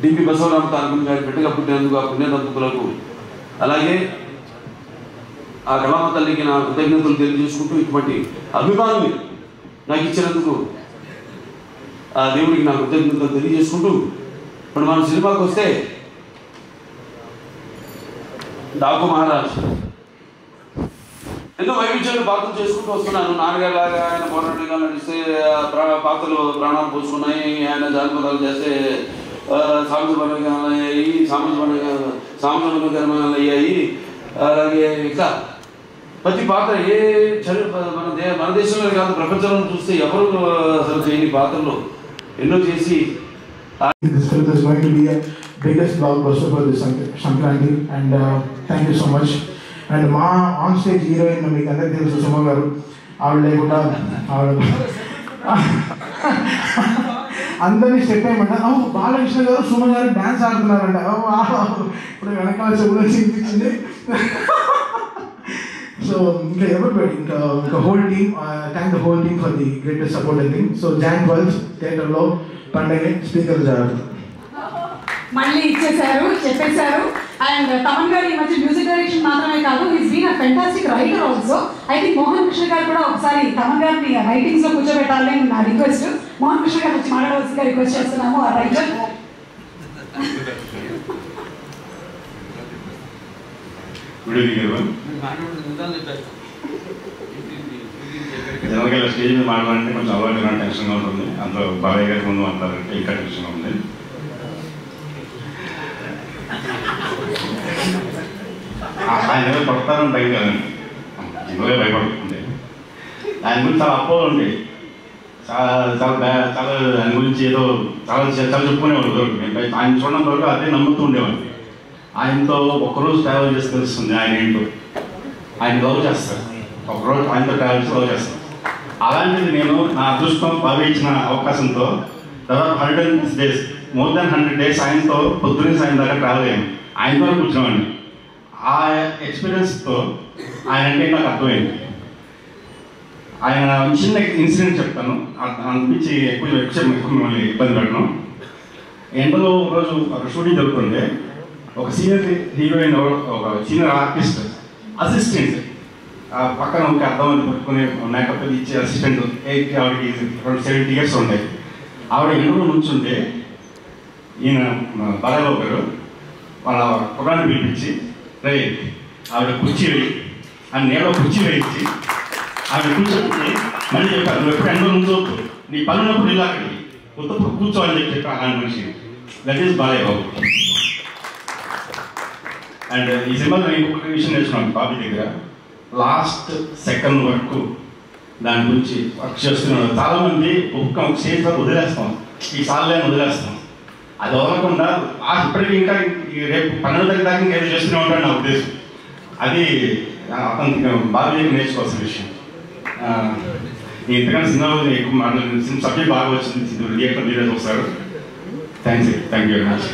డిపి బసవరామ తారకం గారి బిడ్డగా పుట్టినందుకు ఆ పుణ్య దంపతులకు, అలాగే ఆ కళామ తల్లికి నా కృతజ్ఞతలు తెలియజేసుకుంటూ ఇటువంటి అభిమానాన్ని నాకు ఇచ్చినందుకు ఆ దేవుడికి నా కృతజ్ఞతలు తెలియజేసుకుంటూ ఇప్పుడు మన సినిమాకి వస్తే డాకు మహారాజ్ ఎన్నో వైవిధ్యాలు పాత్రలు చేసుకుంటూ వస్తున్నాను. నాన్నగారు లాగా ఆయన పోరాటంగా నడిస్తే పాత్రలు ప్రాణాలు పోసుకున్నాయి, ఆయన జానపదాలు చేస్తే సాంస్కృతికరమైన అయ్యాయి, సాంస్కృతికరమైన అయ్యాయి. అలాగే ఇట్లా ప్రతి పాత్ర మన దేశంలో కాదు ప్రపంచంలో చూస్తే ఎవరు అసలు చేయని పాత్రలు ఎన్నో చేసి This film is going to be a biggest blockbuster for this Sankranti, and thank you so much. And మా ఆన్ స్టేజ్ హీరోయిన్ మీకు అందరికీ తెలుసు సుమ గారు. ఆవిడ లేకుండా అందరినీ స్టెప్ అయ్యమంట. బాలకృష్ణ గారు సుమ గారు డ్యాన్స్ ఆడుతున్నారంట. ఇప్పుడు వెనకాల చెవులో చింపించింది. సో ఇంకా everybody, ఇంకా whole team, thank the whole team for the greatest support I think. So Jan 12 థియేటర్లో పండగ స్పీకర్ జరుగుతుంది. మళ్ళీ ఇచ్చేశారు, చెప్పేశారు. అండ్ తమన్ గారు ఈ మధ్య మ్యూజిక్ డైరెక్షన్ మాత్రమే కాదు, is been a fantastic writer also. I think Mohan Krishna garu కూడా ఒకసారి తమన్ గారిని రైటింగ్స్ లో కూర్చోబెట్టాలని నా రిక్వెస్ట్. మోహన్ కృష్ణ గారు వచ్చి మాట్లాడవలసిందిగా రిక్వెస్ట్ చేస్తున్నాము. ఆ రైటర్ జనరల్గా స్టేజ్ మీద మాట్లాడాలంటే కొంచెం అలవాటుగా టెన్షన్గా ఉంటుంది. అందులో బాబాయ్ గారి ముందు మాట్లాడాలంటే ఇంకా టెన్షన్గా ఉంది. ఆయన ఏదో పడతారని భయం కదండి, జనరల్గా భయపడుతుంది. ఆయన గురించి చాలా అపోహలు ఉంటాయి, చాలా ఆయన గురించి ఏదో చాలా చెప్పుకునేవాళ్ళు. ఆయన చూడడం వరకు అదే నమ్ముతూ ఉండేవాడిని. ఆయనతో ఒక్కరోజు ట్రావెల్ చేసి తెలుస్తుంది ఆయన ఏంటో. ఆయన లవ్ చేస్తారు, ఒకరోజు ఆయనతో ట్రావెల్ చేసి లవ్ చేస్తాను. అలాంటిది నేను నా అదృష్టం బాగా ఇచ్చిన అవకాశంతో దాదాపు 100 days, మోర్ దాన్ 100 days ఆయనతో పొద్దున్నే సాయం దాకా ట్రావెల్ అయ్యాను. ఆయనతో కూర్చున్నామండి. ఆ ఎక్స్పీరియన్స్తో ఆయన అంటే నాకు అర్థమైంది. ఆయన చిన్న ఇన్సిడెంట్ చెప్తాను, అనిపించి ఎక్కువ మిమ్మల్ని ఇబ్బంది పెట్టను. ఎండలో రోజు ఒక షూటింగ్ జరుగుతుంటే ఒక సీనియర్ హీరోయిన్, ఒక సీనియర్ ఆర్టిస్ట్ అసిస్టెంట్ పక్కన ఒక అర్థం పట్టుకుని మేకప్ ఇచ్చే అసిస్టెంట్, ఆవిడకి 70 years ఉంటాయి. ఆవిడ ఎండలో నుంచుంటే ఈయన బాలబాబు గారు వాళ్ళ కుర్రాన్ని పిలిపించి రే ఆవిడ కుర్చీ వేయి, ఆ నేల కుర్చీ వేయించి ఆవిడ కూర్చొని మళ్ళీ చెప్పారు, నువ్వు ఎప్పుడు ఎండలో నుంచోవద్దు, నీ పని ఉన్నప్పుడు ఇలా అక్కడికి ఉత్తప్పుడు కూర్చోవాలని చెప్పి అలాంటి మనిషి. That is Balayya Babu. అండ్ ఈ సినిమాలో నేను ఇంకొక విషయం నేర్చుకున్నాను బాబీ దగ్గర. లాస్ట్ సెకండ్ వరకు దాని గురించి వర్క్ చేస్తున్నాడు. చాలామంది ఒక స్టేజ్ వరకు వదిలేస్తాం, ఈ సార్లు వదిలేస్తాం. అది వదలకుండా ఇప్పటికీ ఇంకా రేపు 12 తారీఖు దాకా ఇంకా ఏదో చేస్తూనే ఉంటాడు నా ఉద్దేశం. అది అతనికి బాగా నేర్చుకోవాల్సిన విషయం. నేను ఇంతకన్నా సినిమాలో ఎక్కువ మాట్లాడిన సబ్జెక్ట్ బాగా వచ్చింది. థియేటర్ మీరే చూస్తారు. Thank you very much.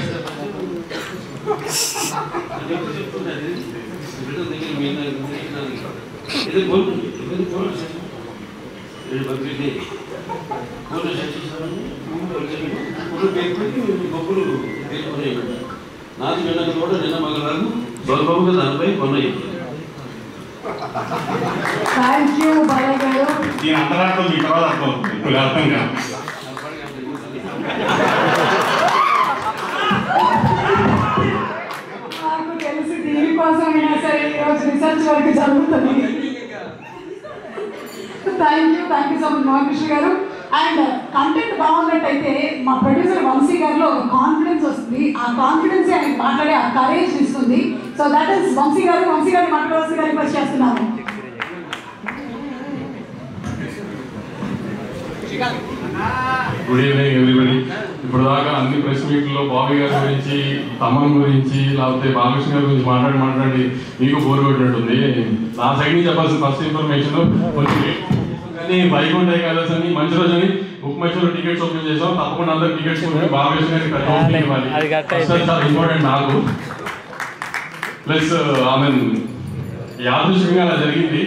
నాది నిన్న కూడా నిన్న మగరాలు స్వల్పముగా దానిపై కొన్నాయి. దీని అంతరార్థం మీ తర్వాత అర్థం ఇప్పుడు అర్థం కాదు. నాకు తెలిసి దీనికోసమైనా సరే ఈరోజు రీసెర్చ్ వర్క్ జరుగుతుంది. Thank you so much Mohan గారు. అండ్ కంటెంట్ బాగున్నట్టయితే మా ప్రొడ్యూసర్ వంశీ గారిలో ఒక కాన్ఫిడెన్స్ వస్తుంది. ఆ కాన్ఫిడెన్స్ ఆయన మాట్లాడే ఆ కరేజ్ ఇస్తుంది. సో దట్ ఈస్ వంశీ గారిని మాట్లాడవలసి రిక్వెస్ట్ చేస్తున్నాను. Good evening everybody. ఇప్పుడు దాకా అన్ని ప్రెస్ మీట్లో బాబీ గారి గురించి, తమన్ గురించి, లేకపోతే బాలకృష్ణ గారి గురించి మాట్లాడి మీకు బోర్ కొట్టినట్టుంది. నా సైడ్ నుంచి చెప్పాల్సిన ఫస్ట్ ఇన్ఫర్మేషన్ కొంచెం కానీ వైకుంఠ ఏకాదశి అని మంచి రోజు అని బుక్ మై షోలో టికెట్స్ ఓపెన్ చేసాం. తప్పకుండా అందరు టికెట్స్ బాలకృష్ణ గారికి ఇవ్వాలి. చాలా ఇంపార్టెంట్ నాకు. ప్లస్ యాదృశ్యంగా అలా జరిగింది.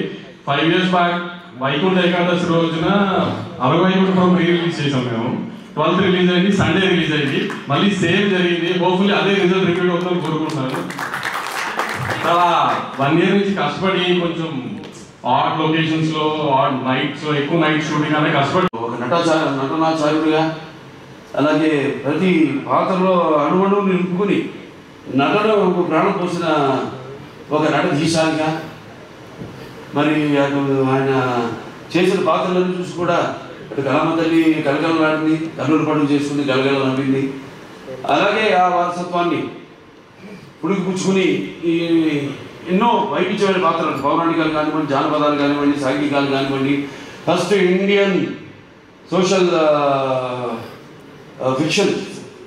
5 years బ్యాక్ వైకుంఠ ఏకాదశి రోజున అరవైకుంఠపురం రీ రిలీజ్ చేసాం మేము. 12th రిలీజ్ అయింది, సండే రిలీజ్ అయింది, మళ్ళీ సేమ్ జరిగింది. హోప్ఫుల్లీ అదే రిజల్ట్ రిపీట్ అవుతుందని కోరుకుంటున్నాను. చాలా 1 year నుంచి కష్టపడి కొంచెం ఆర్ట్ లొకేషన్స్లో, ఆర్ట్ నైట్స్లో, ఎక్కువ నైట్ షూటింగ్ అనే కష్టపడి ఒక నటనాచార్యుడిగా, అలాగే ప్రతి పాత్రలో అణువణువు నింపుకుని నటనకు ప్రాణం పోసిన ఒక నటధీశానిగా, మరి అటు ఆయన చేసిన పాత్రలను చూసి కూడా అటు కళామ తల్లి గలగలలాడింది, కన్నుల పండుగ చేసుకుని గలగల నవ్వింది. అలాగే ఆ వారసత్వాన్ని పుడికిపుచ్చుకుని ఈ ఎన్నో వైవిధ్యమైన పాత్రలు, పౌరాణికాలు కానివ్వండి, జానపదాలు కానివ్వండి, సాంఘికాలు కానివ్వండి, first Indian social fiction,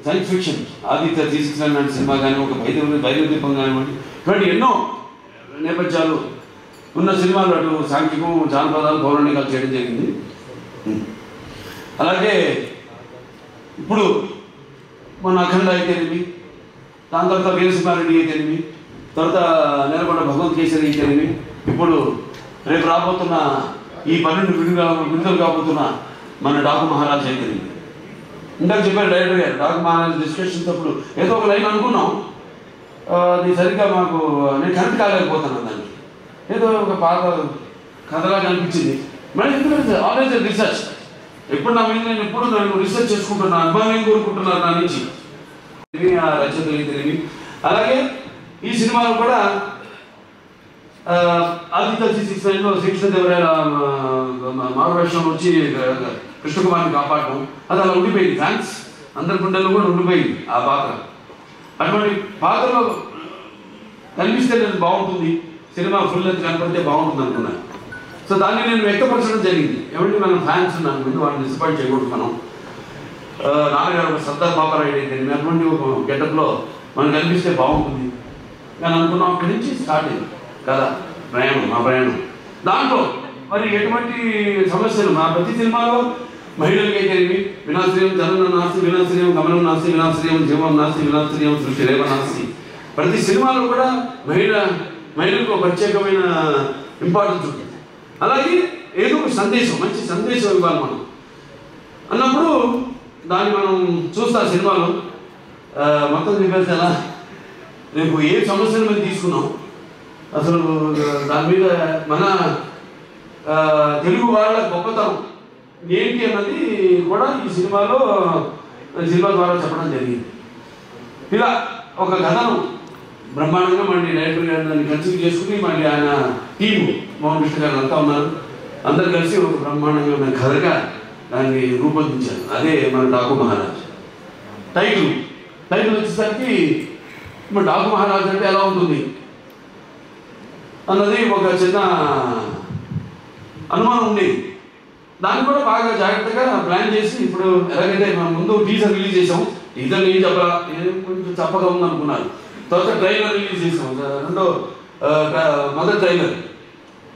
science fiction, Aditya 369 cinema కానీ, ఒక భైరవ కానివ్వండి, ఇటువంటి ఎన్నో నేపథ్యాలు ఉన్న సినిమాలు అటు సాంఘికం, జానపదాలు, పౌరాణికాలు చేయడం జరిగింది. అలాగే ఇప్పుడు మన అఖండ అయితేనేమి, దాని తర్వాత వీరసింహారెడ్డి అయితేనేమి, తర్వాత నెలకొండ భగవంత్ కేసరి అయితేనేమి, ఇప్పుడు రేపు రాబోతున్న ఈ 12 విడుదల కాబోతున్న మన డాకు మహారాజ్ అయితేనేమి. ఇందాక చెప్పారు డైరెక్టర్ గారు, డాకు మహారాజ్ డిస్కషన్స్ అప్పుడు ఏదో ఒక లైన్ అనుకున్నాం, అది సరిగ్గా మాకు నేను కనెక్ట్ కాలేకపోతున్నాను. దాన్ని ఏదో ఒక పాత కథలాగా అనిపించింది. మళ్ళీ ఎందుకంటే ఆల్వేజ్ రీసెర్చ్, ఎప్పుడు నా మీద నేను ఎప్పుడు నేను రీసెర్చ్ చేసుకుంటున్నాను, అనుభవం ఏం కోరుకుంటున్నాను నా నుంచి ఆ రచనలు తెలియని. అలాగే ఈ సినిమాలో కూడా ఆదిత్య 369లో శ్రీకృష్ణదేవరాయల మారువేషంలో వచ్చి కృష్ణకుమార్ని కాపాడటం, అది అలా ఉండిపోయింది. ఫ్యాన్స్ అందరి గుండెల్లో కూడా ఉండిపోయింది ఆ పాత్ర. అటువంటి పాత్రలో కనిపిస్తే నేను బాగుంటుంది, సినిమా ఫుల్ లెంత్ కనపడితే బాగుంటుంది అనుకున్నాను. సో దాన్ని నేను వ్యక్తపరచడం జరిగింది. ఏమంటే మనం ఫ్యాన్స్ ఉన్నాను, ముందు వాళ్ళని డిసప్పాయింట్ చేయకూడదు. మనం నాన్నగారు ఒక సర్దార్ పాపరాయుడు అయితే అటువంటి ఒక గెటప్లో మనం కనిపిస్తే బాగుంటుంది అని అనుకున్నాం. అక్కడి నుంచి స్టార్ట్ అయింది కదా ప్రయాణం, మా ప్రయాణం. దాంట్లో మరి ఎటువంటి సమస్యలు మా ప్రతి సినిమాలో మహిళలకైతే వినాశ్రయం జననం నాస్తి, వినాశ్రయం గమనం నాస్తి, వినాశ్రయం జీవం నాస్తి, వినాశ్రయం సృష్టి రేవ నాస్తి. ప్రతి సినిమాలో కూడా మహిళలకు ప్రత్యేకమైన ఇంపార్టెన్స్ ఉంటుంది. అలాగే ఏదో ఒక సందేశం, మంచి సందేశం ఇవ్వాలి మనం అన్నప్పుడు దాన్ని మనం చూస్తా సినిమాలో మొత్తం చెప్పేసి ఎలా రేపు ఏ సమస్యను మేము తీసుకున్నాం, అసలు దాని మీద మన తెలుగు వాళ్ళ గొప్పతనం ఏంటి అన్నది కూడా ఈ సినిమా ద్వారా చెప్పడం జరిగింది. ఇలా ఒక కథను బ్రహ్మాండంగా మళ్ళీ డైరెక్టర్ గారు దాన్ని కన్సిడర్ చేసుకుని మళ్ళీ ఆయన టీము మోహన్ కృష్ణ గారు అంతా ఉన్నారు, అందరు కలిసి ఒక బ్రహ్మాండంగా ఉన్న కథగా దాన్ని రూపొందించారు. అదే మన డాకు మహారాజ్. టైటిల్ వచ్చేసరికి మన డాకు మహారాజ్ అంటే ఎలా ఉంటుంది అన్నది ఒక చిన్న అనుమానం ఉండేది. దాన్ని కూడా బాగా జాగ్రత్తగా ప్లాన్ చేసి ఇప్పుడు ఎలాగైతే మనం ముందు టీజర్ రిలీజ్ చేసాం, టీజర్ ఏం చెప్పరా, కొంచెం చప్పగా ఉందనుకున్నారు. తర్వాత ట్రైలర్ రిలీజ్ చేసాం, మొదటి ట్రైలర్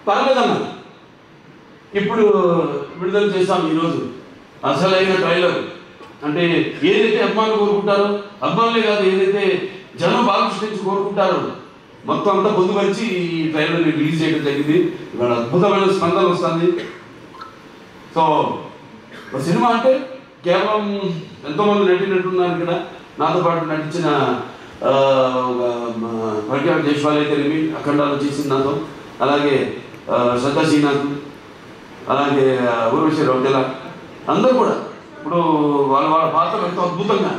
పర్లేదన్నారు. ఇప్పుడు విడుదల చేస్తాం ఈరోజు అసలైన ట్రైలర్. అంటే ఏదైతే అభిమానులు కోరుకుంటారో, అభిమానులే కాదు ఏదైతే జనం బాలకృష్ణ కోరుకుంటారో మొత్తం అంతా పొందుపరిచి ఈ ట్రైలర్ని రిలీజ్ చేయడం జరిగింది. ఇవాళ అద్భుతమైన స్పందన వస్తుంది. సో సినిమా అంటే కేవలం ఎంతోమంది నటినట్టున్నారు ఇక్కడ. నాతో పాటు నటించిన ప్రఖ్యాత జైస్వాల్ అయితేనేమి, అఖండాలు చేసింది నాతో, అలాగే శ్రద్ధా శ్రీనాథ్, అలాగే ఊర్వశి రౌజల, అందరూ కూడా ఇప్పుడు వాళ్ళ పాత్రలు ఎంతో అద్భుతంగా,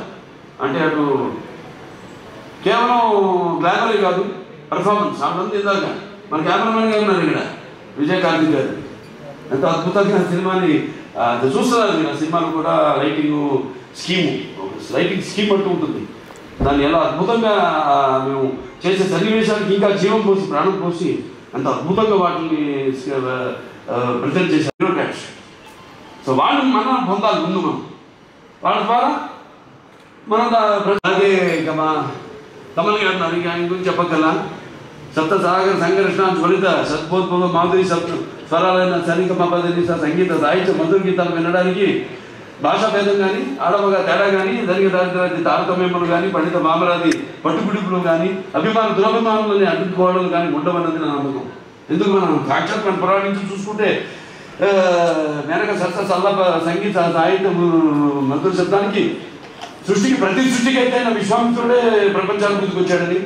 అంటే అటు కేవలం గ్లామరే కాదు పర్ఫార్మెన్స్. అంత ఇందాక మన కెమెరామెన్గా ఉన్నారు ఇక్కడ విజయ్ కార్తిక్ గారు, ఎంతో అద్భుతంగా సినిమాని చూస్తున్నారు. మీరు ఆ సినిమాలో కూడా లైటింగ్ స్కీమ్ అంటూ ఉంటుంది. దాన్ని ఎలా అద్భుతంగా మేము చేసే సన్నివేశానికి ఇంకా జీవం పోసి ప్రాణం పోసి అంత అద్భుతంగా వాటిని ప్రజెంట్ చేశారు బ్యూరోక్రాట్స్. సో వాళ్ళు మనం పొందాలి ముందు, మనం వాళ్ళ ద్వారా మనం అలాగే ఇక మా కమల్ గారు అడిగి ఆయన గురించి చెప్పగల సప్త సాగర సంఘర్షణ జ్వలిత సద్భోద్భవ మాధురి సప్త స్వరాలైన సరిగ మపదని సంగీత సాహిత్య మధుర గీతాలు వినడానికి భాషా భేదం కానీ, ఆడమగా తేడా కానీ, జరిగే దారిద్రాది తారతమ్యములు కానీ, పండిత మామరాది పట్టుపిడుపులు కానీ, దురభిమానులని అడ్డుకోవడం కానీ ఉండవన్నది నా నమ్మకం. ఎందుకు మనం సాక్షాత్ మన పురాణ నుంచి చూసుకుంటే మేనక సరస సల్లభ సంగీత సాహిత్యం మధుర శబ్దానికి సృష్టికి ప్రతి సృష్టికి అయితే నా విశ్వామిత్రుడే ప్రపంచానికి ముందుకు వచ్చాడని,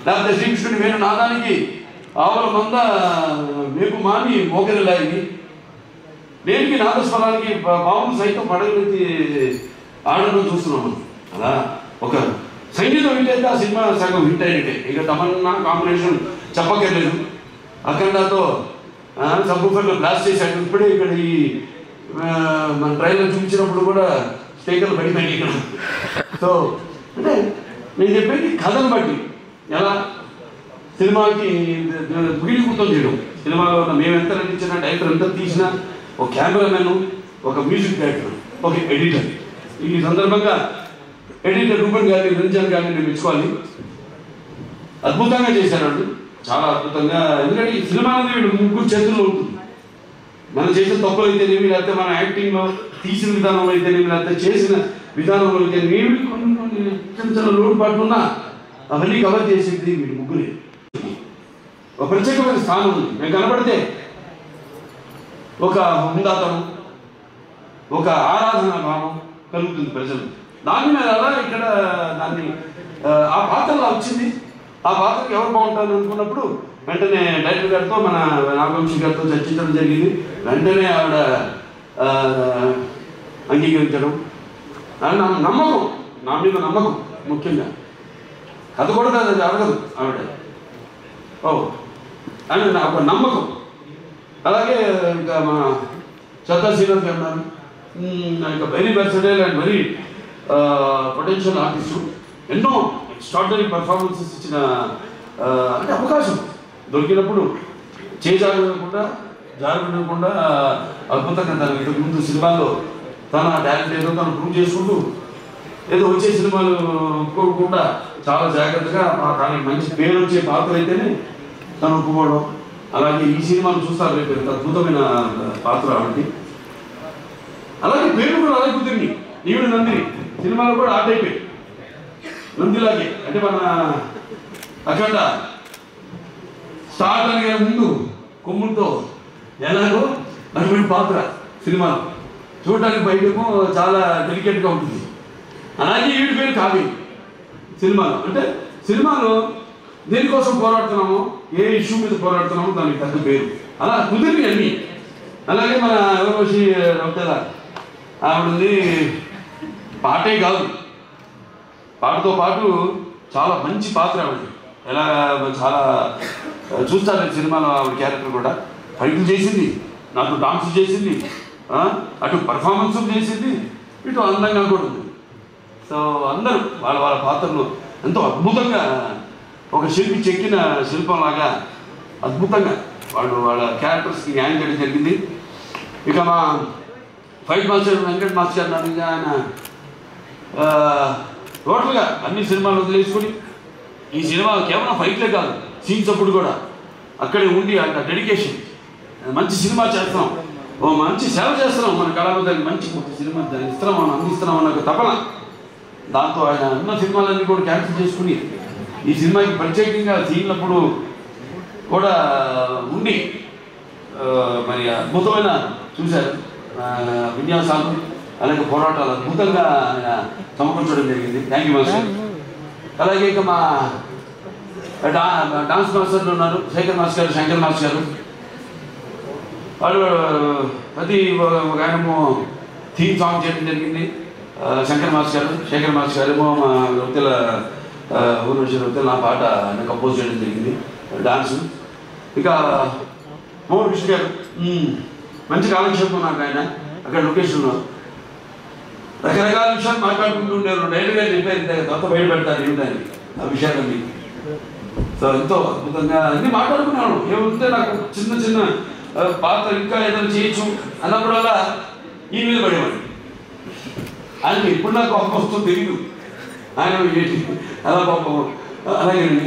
లేకపోతే శ్రీకృష్ణుడి వేణు నాదానికి ఆవల మంద మేకు మాని మోకరిలాయి దేనికి నాదస్వరానికి బావును సైతం పడగలెత్తి ఆడడం చూస్తున్నాము. అలా ఒక సంగీతం హిట్ అయితే ఆ సినిమా సగం హిట్ అయినట్టే. ఇక తమన్నా కాంబినేషన్ చెప్పక్కర్లేదు. అఖండతో సబ్బుఫర్లో బ్లాస్ట్ చేశాడు. ఇప్పుడే ఇక్కడ ఈ మన ట్రైలర్ చూపించినప్పుడు కూడా స్పీకర్లు పడిపోయింది ఇక్కడ. సో అంటే నేను చెప్పేది కథను బట్టి ఎలా సినిమాకి గురిగుతం చేయడం. సినిమాలో ఉన్న మేము ఎంత నటించినా, డైరెక్టర్ ఎంత తీసినా, ఒక కెమెరామెన్, ఒక మ్యూజిక్ డైరెక్టర్, ఒక ఎడిటర్. ఈ సందర్భంగా ఎడిటర్ రూపన్ గారిని, రంజన్ గారిని నేను మెచ్చుకోవాలి. అద్భుతంగా చేశారు వాళ్ళు, చాలా అద్భుతంగా. ఎందుకంటే ఈ సినిమా అనేది వీళ్ళు ముగ్గురు చేతుల్లో ఉంటుంది. మనం చేసిన తప్పులు అయితేనేమి, లేకపోతే మన యాక్టింగ్లో తీసిన విధానంలో అయితేనేమి, లేకపోతే చేసిన విధానంలో అయితేనేమి కొన్ని చిన్న చిన్న లోటుపాట్లు ఉన్నా అవన్నీ కవర్ చేసేది వీళ్ళు ముగ్గురే. ఒక ప్రత్యేకమైన స్థానం ఉంది. మేము కనబడితే ఒక హుందాతనం, ఒక ఆరాధనా భావం కలుగుతుంది ప్రజలు. దాని మీద అలా ఇక్కడ దాన్ని ఆ పాత్రలా వచ్చింది. ఆ పాత్రకి ఎవరు బాగుంటారు అనుకున్నప్పుడు వెంటనే డైరెక్టర్ గారితో, మన నాగవంశీ గారితో చర్చించడం జరిగింది. వెంటనే ఆవిడ అంగీకరించడం, నమ్మకం, నా మీద నమ్మకం ముఖ్యంగా. కథ కూడా అది అడగదు ఆవిడ, అని ఒక నమ్మకం. అలాగే ఇంకా మా శ్రద్ధా శ్రీనాథ్ గారు ఉన్నారు. ఇంకా very versatile and very potential artist. ఎన్నో ఎక్స్ట్రాడినరీ పర్ఫార్మెన్సెస్ ఇచ్చిన అంటే అవకాశం దొరికినప్పుడు జారకుండా అద్భుతంగా తన ఇంతకు ముందు సినిమాల్లో తన టాలెంట్ ఏదో తను ప్రూవ్ చేసుకుంటూ ఏదో వచ్చే సినిమాలు ఒప్పుకోకుండా చాలా జాగ్రత్తగా తనకి మంచి పేరు వచ్చే పాత్ర అయితేనే తను ఒప్పుకోవడం. అలాగే ఈ సినిమాను చూస్తారు రేపు ఎంత అద్భుతమైన పాత్ర ఆవిడకి. అలాగే పేరు కూడా అలాగే కుదిరింది. ఈవిడ నందిని సినిమాలో కూడా ఆ టైపే, నందిలాగే. అంటే మన అఖండ స్టార్ట్ అనే ముందు కొమ్ములతో ఎలాగో అటువంటి పాత్ర సినిమాలో చూడటానికి బయటకు చాలా డెలికేట్గా ఉంటుంది. అలాగే ఈవిడ పేరు కావ్య సినిమాలో. అంటే సినిమాలో దేనికోసం పోరాడుతున్నామో, ఏ ఇష్యూ మీద పోరాడుతున్నామో దానికి తగ్గ పేరు అలా కుదిరి అన్నీ. అలాగే మన ఎవరోషి రౌతేలా ఆవిడది పాటే కాదు, పాటతో పాటు చాలా మంచి పాత్ర ఆవిడ. ఎలా చాలా చూస్తారు సినిమాలో ఆవిడ క్యారెక్టర్ కూడా. ఫైట్లు చేసింది, నాకు డాన్స్ చేసింది, అటు పర్ఫార్మెన్స్ చేసింది, ఇటు అందంగా కూడా ఉంది. సో అందరూ వాళ్ళ వాళ్ళ పాత్రలు ఎంతో అద్భుతంగా ఒక శిల్పి చెక్కిన శిల్పంలాగా అద్భుతంగా వాళ్ళ క్యారెక్టర్స్కి న్యాయం చేయడం జరిగింది. ఇక మా ఫైట్ మాస్టర్ వెంకట్ మాస్టర్ గారు ఆయన టోటల్గా అన్ని సినిమాలు వదిలేసుకొని ఈ సినిమా కేవలం ఫైట్లే కాదు, సీన్స్ అప్పుడు కూడా అక్కడే ఉండి అంత డెడికేషన్, మంచి సినిమా చేస్తున్నాం, ఓ మంచి సేవ చేస్తున్నాం, మన కళావిధానికి మంచి సినిమా ఇస్తున్నాం, మనం అందిస్తున్నాం అన్న ఒక తపన. దాంతో ఆయన అన్న సినిమాలన్నీ కూడా క్యాన్సిల్ చేసుకుని ఈ సినిమాకి ప్రత్యేకంగా సీన్లప్పుడు కూడా ఉండి మరి అద్భుతమైన చూశారు విన్యాసాలు, అలాగే పోరాటాలు అద్భుతంగా ఆయన సమకూర్చడం జరిగింది. Thank you master. అలాగే ఇక మా డాన్స్ మాస్టర్లు ఉన్నారు, శంకర్ మాస్టర్ గారు. వాళ్ళు ప్రతి ఒక ఆయనము థీమ్ సాంగ్ చేయడం జరిగింది. శంకర్ మాస్టర్ గారేమో మా రొత్తెల ఊర్వశి రొత్తెల నా పాట ఆయన కంపోజ్ చేయడం జరిగింది డాన్స్. ఇక మోహన్ కృష్ణ గారు మంచి కాలక్షేపం నాకు ఆయన అక్కడ లొకేషన్లో రకరకాల విషయాలు మాట్లాడుకుంటూ ఉండేవారు. డైరెక్ట్ గారు చెప్పారు కొత్త బయట పెడతారు ఏమిటని ఆ విషయాలన్నీ. సో ఎంతో అద్భుతంగా అన్నీ మాట్లాడుకున్నాను. ఏమంటే నాకు చిన్న చిన్న పాత్ర ఇంకా ఏదైనా చేయొచ్చు అన్నప్పుడల్లా ఈ మీద పడేవాడు. ఆయనకి ఎప్పుడు నాకు కోపం వస్తుందో తెలియదు. ఆయన ఏంటి అలా పాపం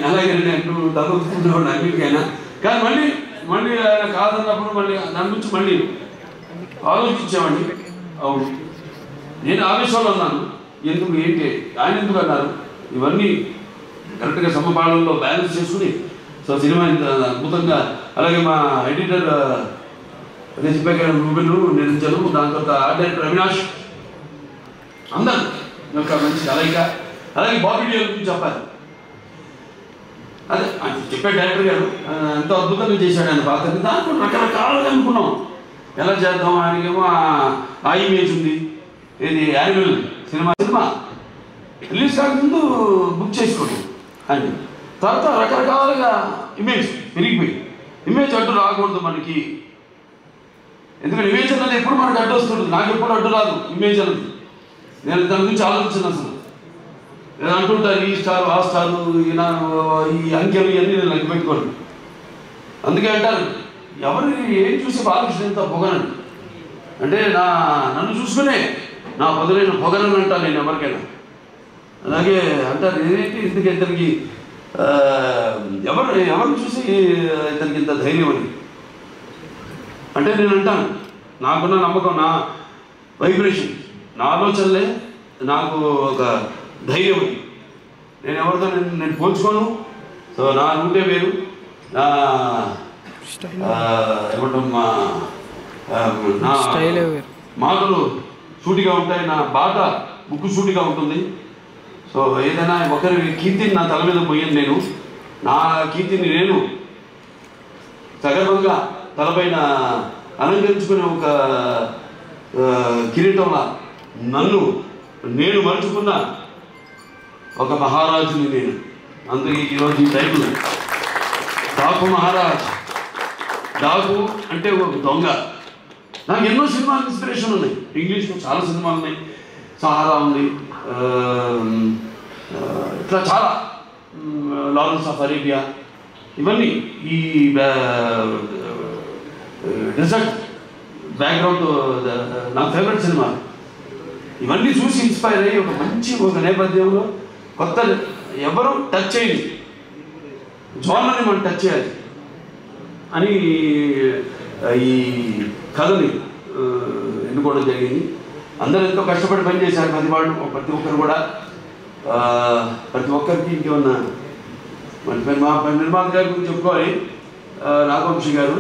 అలాగేనండి అంటూ తగ్గుతుండేవాడు అన్నిటికైనా. కానీ మళ్ళీ ఆయన కాదన్నప్పుడు మళ్ళీ దాని గురించి మళ్ళీ ఆలోచించేవాడిని. అవును, నేను ఆవేశంలో ఉన్నాను, ఎందుకు ఏంటి ఆయన ఎందుకు అన్నారు, ఇవన్నీ కరెక్ట్గా సమపాలనలో బ్యాలెన్స్ చేసుకుని సో సినిమా ఇంత అద్భుతంగా. అలాగే మా ఎడిటర్ నేను చెప్పాను రూబెలు నిరంజను, దాని తర్వాత ఆర్ట్ డైరెక్టర్ అవినాష్, అందరూ యొక్క మంచి కలయిక. అలాగే బాబీ డియోల్ గురించి చెప్పాలి. అదే చెప్పే డైరెక్టర్ గారు ఎంతో అద్భుతంగా చేశాడు ఆయన పాత్రని. దాంట్లో రకరకాలుగా అనుకున్నాం ఎలా చేద్దాం. ఆయనకేమో ఆ ఇమేజ్ ఉంది, ఇది యానిమల్ సినిమా రిలీజ్ కాకముందు బుక్ చేసుకోండి అని. తర్వాత రకరకాలుగా ఇమేజ్ పెరిగిపోయి ఇమేజ్ అడ్డు రాకూడదు మనకి. ఎందుకంటే ఇమేజ్ అన్నది ఎప్పుడు మనకు అడ్డు వస్తుంది. నాకు ఎప్పుడు అడ్డు రాదు ఇమేజ్ అన్నది. నేను దాని గురించి ఆలోచించాను అసలు. నేను అంటుంటాను ఈ స్టార్ ఆ స్టారు ఈ అంకెలు ఇవన్నీ నేను లెక్క పెట్టుకోను. అందుకే అంటారు ఎవరు ఏం చూసి బాలకృష్ణ ఎంత పొగనండి అంటే నన్ను చూసుకునే నా పొదలైన పొగనని అంటాను నేను ఎవరికైనా. అలాగే అంటారు ఏంటి ఇందుకు ఇతనికి ఎవరిని చూసి ఇతనికి ఇంత ధైర్యం అని అంటే నేను అంటాను నాకున్న నమ్మకం, నా వైబ్రేషన్, నా ఆలోచనలే నాకు ఒక ధైర్యం. నేను ఎవరితో నేను పోల్చుకోను. సో నా రూటే వేరు, నా ఏమంటాం నా మాటలు సూటిగా ఉంటాయి, నా బాట ముక్కు సూటిగా ఉంటుంది. సో ఏదైనా ఒకరి కీర్తిని నా తల మీద పోయాను నేను. నా కీర్తిని నేను సగర్వంగా తలపైన అలంకరించుకునే ఒక కిరీటంలా నన్ను నేను మలుచుకున్న ఒక మహారాజుని నేను. అందుకే ఈరోజు ఈ టైటిల్ డాకు మహారాజ్. డాకు అంటే ఒక దొంగ. నాకు ఎన్నో సినిమాలు ఇన్స్పిరేషన్ ఉన్నాయి. ఇంగ్లీష్లో చాలా సినిమాలు ఉన్నాయి. సహారా ఉంది, ఇట్లా చాలా, లారెన్స్ ఆఫ్ అరేబియా, ఇవన్నీ ఈ డెజర్ట్ బ్యాక్గ్రౌండ్ నా ఫేవరెట్ సినిమా. ఇవన్నీ చూసి ఇన్స్పైర్ అయ్యి ఒక నేపథ్యంలో కొత్త ఎవరు టచ్ చేయాలి జోన్లని మనం టచ్ చేయాలి అని ఈ కథని ఎన్నుకోవడం జరిగింది. అందరూ ఎంతో కష్టపడి పనిచేశారు ప్రతి ఒక్కరు కూడా. ప్రతి ఒక్కరికి ఇంకేమన్నా మా నిర్మాత గారి గురించి చెప్పుకోవాలి. నాగవంశీ గారు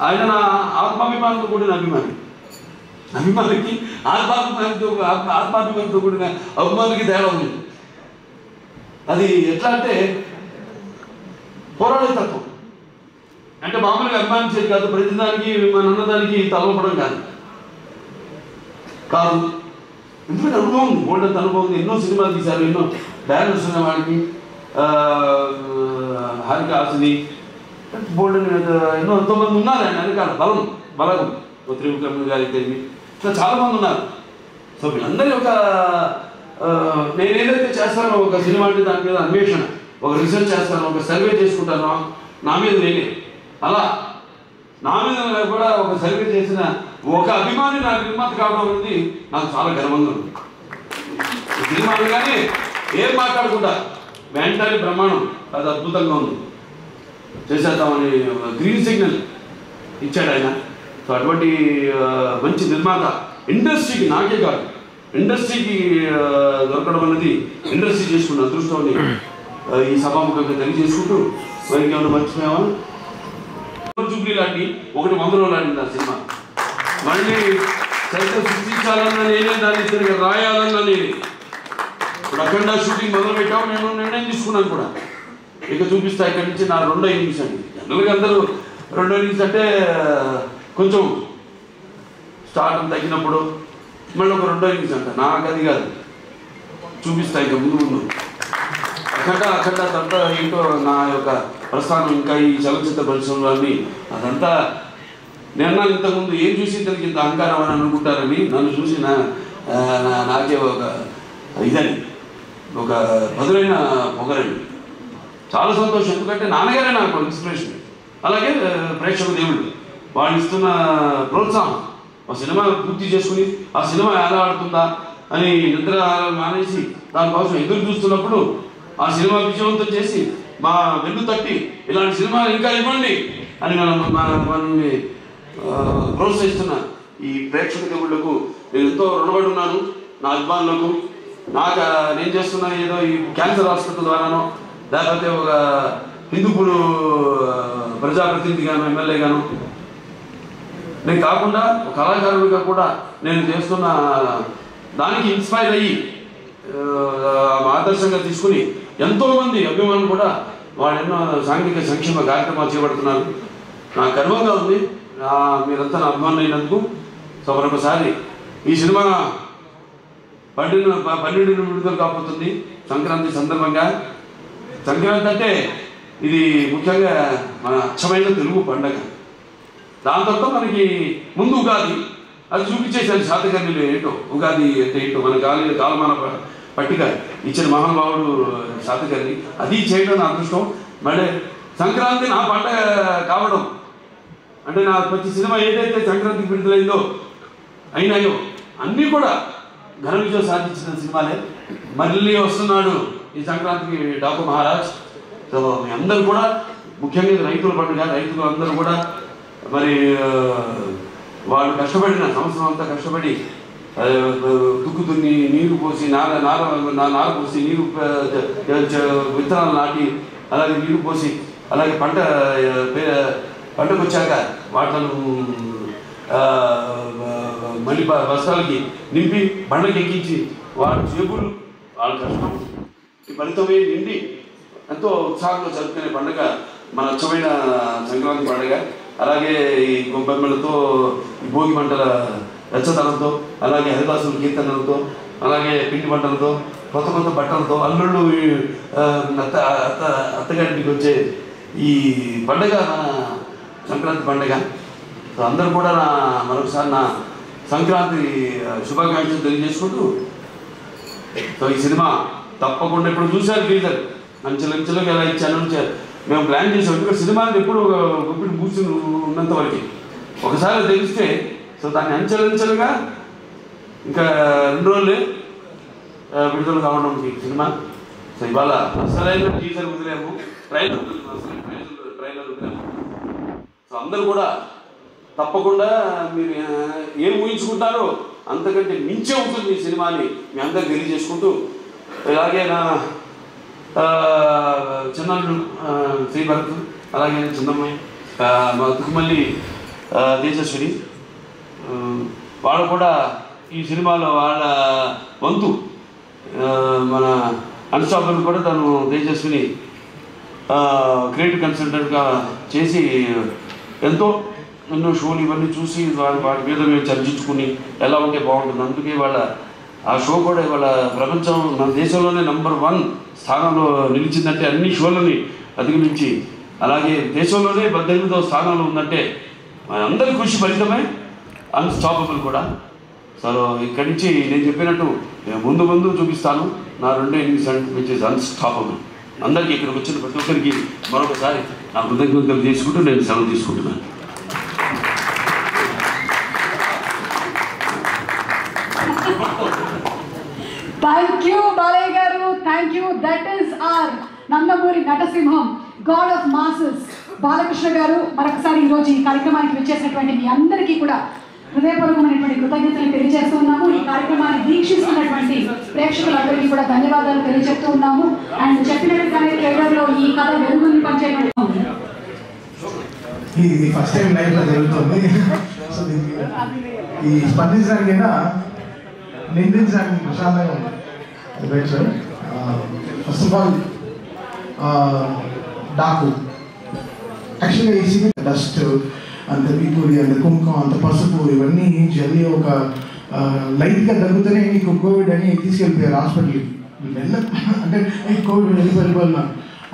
ఆయన నా ఆత్మాభిమానంతో కూడిన అభిమానికి ఆత్మాభిమానంతో కూడిన అభిమానికి తేడా ఉంది. అది ఎట్లా అంటే పోరాడే తత్వం. అంటే మామూలుగా అభిమానించేది కాదు, ప్రతిదానికి మన అన్నదానికి తలవపడం కాదు. ఎందుకంటే అనుభవం ఉంది, బోల్డంత అనుభవం ఉంది. ఎన్నో సినిమాలు తీశారు, ఎన్నో బ్యానర్స్ ఉన్న వాడికి, హారికాసుని బోల్డెన్ ఎన్నో ఎంతోమంది ఉన్నారు ఆయన వెనకాల బలగం త్రివిక్రమ్ గారి తెలివి ఇట్లా చాలామంది ఉన్నారు. సో వీళ్ళందరి ఒక నేనేదైతే చేస్తానో ఒక సినిమా అంటే దాని మీద అన్వేషణ, ఒక రీసెర్చ్ చేస్తాను, ఒక సర్వే చేసుకుంటాను నా మీద నేనే. అలా నా మీద కూడా ఒక సర్వే చేసిన ఒక అభిమాని నాకు నిర్మాత కావడం అనేది నాకు చాలా గర్వంగా ఉంది. సినిమాలు కానీ ఏం మాట్లాడకుండా వెంటనే బ్రహ్మాండం అది అద్భుతంగా ఉంది చేసేద్దామని గ్రీన్ సిగ్నల్ ఇచ్చాడు ఆయన. సో అటువంటి మంచి నిర్మాత ఇండస్ట్రీకి, నాకే కాదు ఇండస్ట్రీకి దొరకడం అనేది ఇండస్ట్రీ చేసుకున్న అదృష్టాన్ని ఈ సభాముఖంగా తెలియజేసుకుంటూ మరి ఏమైనా మర్చిపోయామా. జూబ్లీ లాంటి 100 లాంటి ఆ సినిమా మళ్ళీ చరిత్ర సృష్టించాలన్నా నేనే, దాన్ని తిరిగి రాయాలన్నా నేనే. ఇప్పుడు అఖండ షూటింగ్ మొదలు పెట్టాము, నేను నిర్ణయం తీసుకున్నాను కూడా. ఇక చూపిస్తా ఇక్కడి నుంచి నా 2వ ఇన్నింగ్స్ అండి. జనరల్గా అందరూ 2వ ఇన్నింగ్స్ అంటే కొంచెం స్టార్ట్ తగ్గినప్పుడు మళ్ళీ ఒక 2వ ఇన్నింగ్స్ అంట. నాకు అది కాదు, చూపిస్తా ఇక ముందు అఖండ అదంతా ఏంటో నా యొక్క ప్రస్థానం ఇంకా ఈ చలనచిత్ర పరిశ్రమలన్నీ అదంతా. నేను ఇంతకుముందు ఏం చూసి ఇతనికి ఇంత అహంకారం అని అనుకుంటారని నన్ను చూసి నాకే ఒక ఇదని ఒక బదులైన పొగరండి. చాలా సంతోషం, ఎందుకంటే నాన్నగారే నాకు ఇన్స్పిరేషన్. అలాగే ప్రేక్షక దేవుళ్ళు వాళ్ళు ఇస్తున్న ప్రోత్సాహం. ఆ సినిమా పూర్తి చేసుకుని ఆ సినిమా ఎలా ఆడుతుందా అని నిద్ర మానేసి దానికోసం ఎదురు చూస్తున్నప్పుడు ఆ సినిమా విజయవంతం చేసి మా వెన్ను తట్టి ఇలాంటి సినిమాలు ఇంకా ఇవ్వండి అని మనల్ని ప్రోత్సహిస్తున్న ఈ ప్రేక్షక దేవుళ్లకు నేను ఎంతో రుణపడి ఉన్నాను. నా అభిమానులకు, నేను చేస్తున్న ఏదో ఈ క్యాన్సర్ హాస్పిటల్ ద్వారానో లేకపోతే ఒక హిందూపూర్ ప్రజాప్రతినిధిగాను, ఎమ్మెల్యేగాను నేను కాకుండా కళాకారుడిగా కూడా నేను చేస్తున్న దానికి ఇన్స్పైర్ అయ్యి ఆదర్శంగా తీసుకుని ఎంతోమంది అభిమానులు కూడా వాళ్ళు ఎన్నో సాంఘిక సంక్షేమ కార్యక్రమాలు చేపడుతున్నారు. నాకు గర్వంగా ఉంది మీరంతా నా అభిమానులు అయినందుకు. సో మరొకసారి ఈ సినిమా 12 విడుదల కాబోతుంది సంక్రాంతి సందర్భంగా. సంక్రాంతి అంటే ఇది ముఖ్యంగా మన అచ్చమైన తెలుగు పండగ. దాని తర్వాత మనకి ముందు ఉగాది, అది చూపించేసాను శాతకర్ణులు ఏంటో, ఉగాది అంటే ఏంటో మన కాలమాన పట్టిక ఇచ్చిన మహానుభావుడు శాతకర్ణి, అది చేయడం నా అదృష్టం. మళ్ళీ సంక్రాంతి నా పండగ కావడం అంటే నా ప్రతి సినిమా ఏదైతే సంక్రాంతికి విడుదలైందో అయినాయో అన్నీ కూడా ఘన విజయం సాధించిన సినిమాలే. మళ్ళీ వస్తున్నాడు ఈ సంక్రాంతికి డాకు మహారాజ్. సో మీ అందరూ కూడా ముఖ్యంగా రైతుల పండుగ, రైతులు అందరూ కూడా మరి వాళ్ళు కష్టపడిన సంవత్సరం అంతా కష్టపడి దుక్కు దున్ని నీరు పోసి నార పోసి నీరు విత్తనాలు నాటి అలాగే నీరు పోసి అలాగే పంటకు వచ్చాక వాటిని మళ్ళీ బస్తాలకి నింపి బండకి ఎక్కించి వాళ్ళ చేపులు వాళ్ళ కష్టం ఈ ఫలితమే నిండి ఎంతో ఉత్సాహంగా జరుపుకునే పండుగ మన అచ్చమైన సంక్రాంతి పండుగ. అలాగే ఈ గొబ్బెమ్మలతో ఈ భోగి మంటల వెచ్చదనంతో అలాగే హరిదాసుల కీర్తనలతో అలాగే పిండి వంటలతో కొత్త కొత్త బట్టలతో అల్లుళ్ళు అత్తగారింటికి వచ్చే ఈ పండుగ మన సంక్రాంతి పండుగ. సో అందరూ కూడా మరొకసారి నా సంక్రాంతి శుభాకాంక్షలు తెలియజేసుకుంటూ, సో ఈ సినిమా తప్పకుండా ఇప్పుడు చూశారు టీజర్ అంచెలంచెలుగా ఎలా ఇచ్చాను మేము ప్లాన్ చేసాం. ఎందుకంటే సినిమాని ఎప్పుడు గుప్పిడి కూర్చుని ఉన్నంత వరకు ఒకసారి తెలిస్తే సో దాన్ని అంచెలంచెలుగా ఇంకా 2 రోజులే విడుదల కావడం ఈ సినిమా. సో ఇవాళ అసలైన టీజర్ వదిలేము, ట్రైలర్ వదిలేము. సో అందరూ కూడా తప్పకుండా మీరు ఏం ఊహించుకుంటారో అంతకంటే మించే ఉంటుంది ఈ సినిమాని మీ అందరికి తెలియజేసుకుంటూ, ఇలాగే నా చిన్నల్లుడు శ్రీభరత్ అలాగే చిన్నమ్మాయి మా తుకుమల్లి తేజస్విని వాళ్ళు కూడా ఈ సినిమాలో వాళ్ళ వంతు మన అన్స్టాపబుల్ కూడా తను తేజస్విని క్రియేటివ్ కన్సల్టెంట్గా చేసి ఎన్నో షోలు ఇవన్నీ చూసి వాటి మీద మేము చర్చించుకుని ఎలా ఉంటే బాగుంటుంది. అందుకే వాళ్ళ ఆ షో కూడా ఇవాళ ప్రపంచం మన దేశంలోనే నెంబర్ 1 స్థానంలో నిలిచిందంటే అన్ని షోలని అధిగమించి, అలాగే దేశంలోనే 18వ స్థానంలో ఉందంటే అందరి కృషి ఫలితమే అన్స్టాపబుల్ కూడా. సో ఇక్కడి నుంచి నేను చెప్పినట్టు ముందు చూపిస్తాను నా 2 innings విచ్ ఇస్ అన్స్టాపబుల్. అందరికీ ఇక్కడికి వచ్చిన ప్రతి ఒక్కరికి మరొకసారి నా కృతజ్ఞతలు తీసుకుంటూ నేను సెలవు తీసుకుంటున్నాను. Thank you, Balay Garu. Thank you. That is our Nandamuri Natasimham, God of Masses. Balakrishna గారు మరొకసారి ఈరోజు ఈ కార్యక్రమానికి విచ్చేసినటువంటి మీ అందరికీ కూడా హృదయపూర్వకమైనటువంటి కృతజ్ఞతలు తెలియజేస్తూ ఉన్నాము. ఈ కార్యక్రమాన్ని వీక్షిస్తున్నటువంటి ప్రేక్షకులందరికీ కూడా ధన్యవాదాలు తెలియజేస్తూ ఉన్నాము. అండ్ చెప్పినట్టుగానే ట్రైలర్లో ఈ కథ వెలుగుని పంచేయడం ఇది ఫస్ట్ టైం లైఫ్లో జరుగుతుంది. సో ఈ స్పందించడానికైనా నిందించడానికి ప్రశాంతంగా ఉంది. Right sir. First of all Daaku యాక్చువల్గా ఈ సినిమా డస్ట్ అంత పీపూరి అంత కుంకుమ అంత పసుపు ఇవన్నీ జల్లి ఒక లైట్గా తగ్గుతూనే నీకు కోవిడ్ అని తీసుకెళ్ళిపోయారు హాస్పిటల్కి. అంటే కోవిడ్ వెళ్ళిపోయినా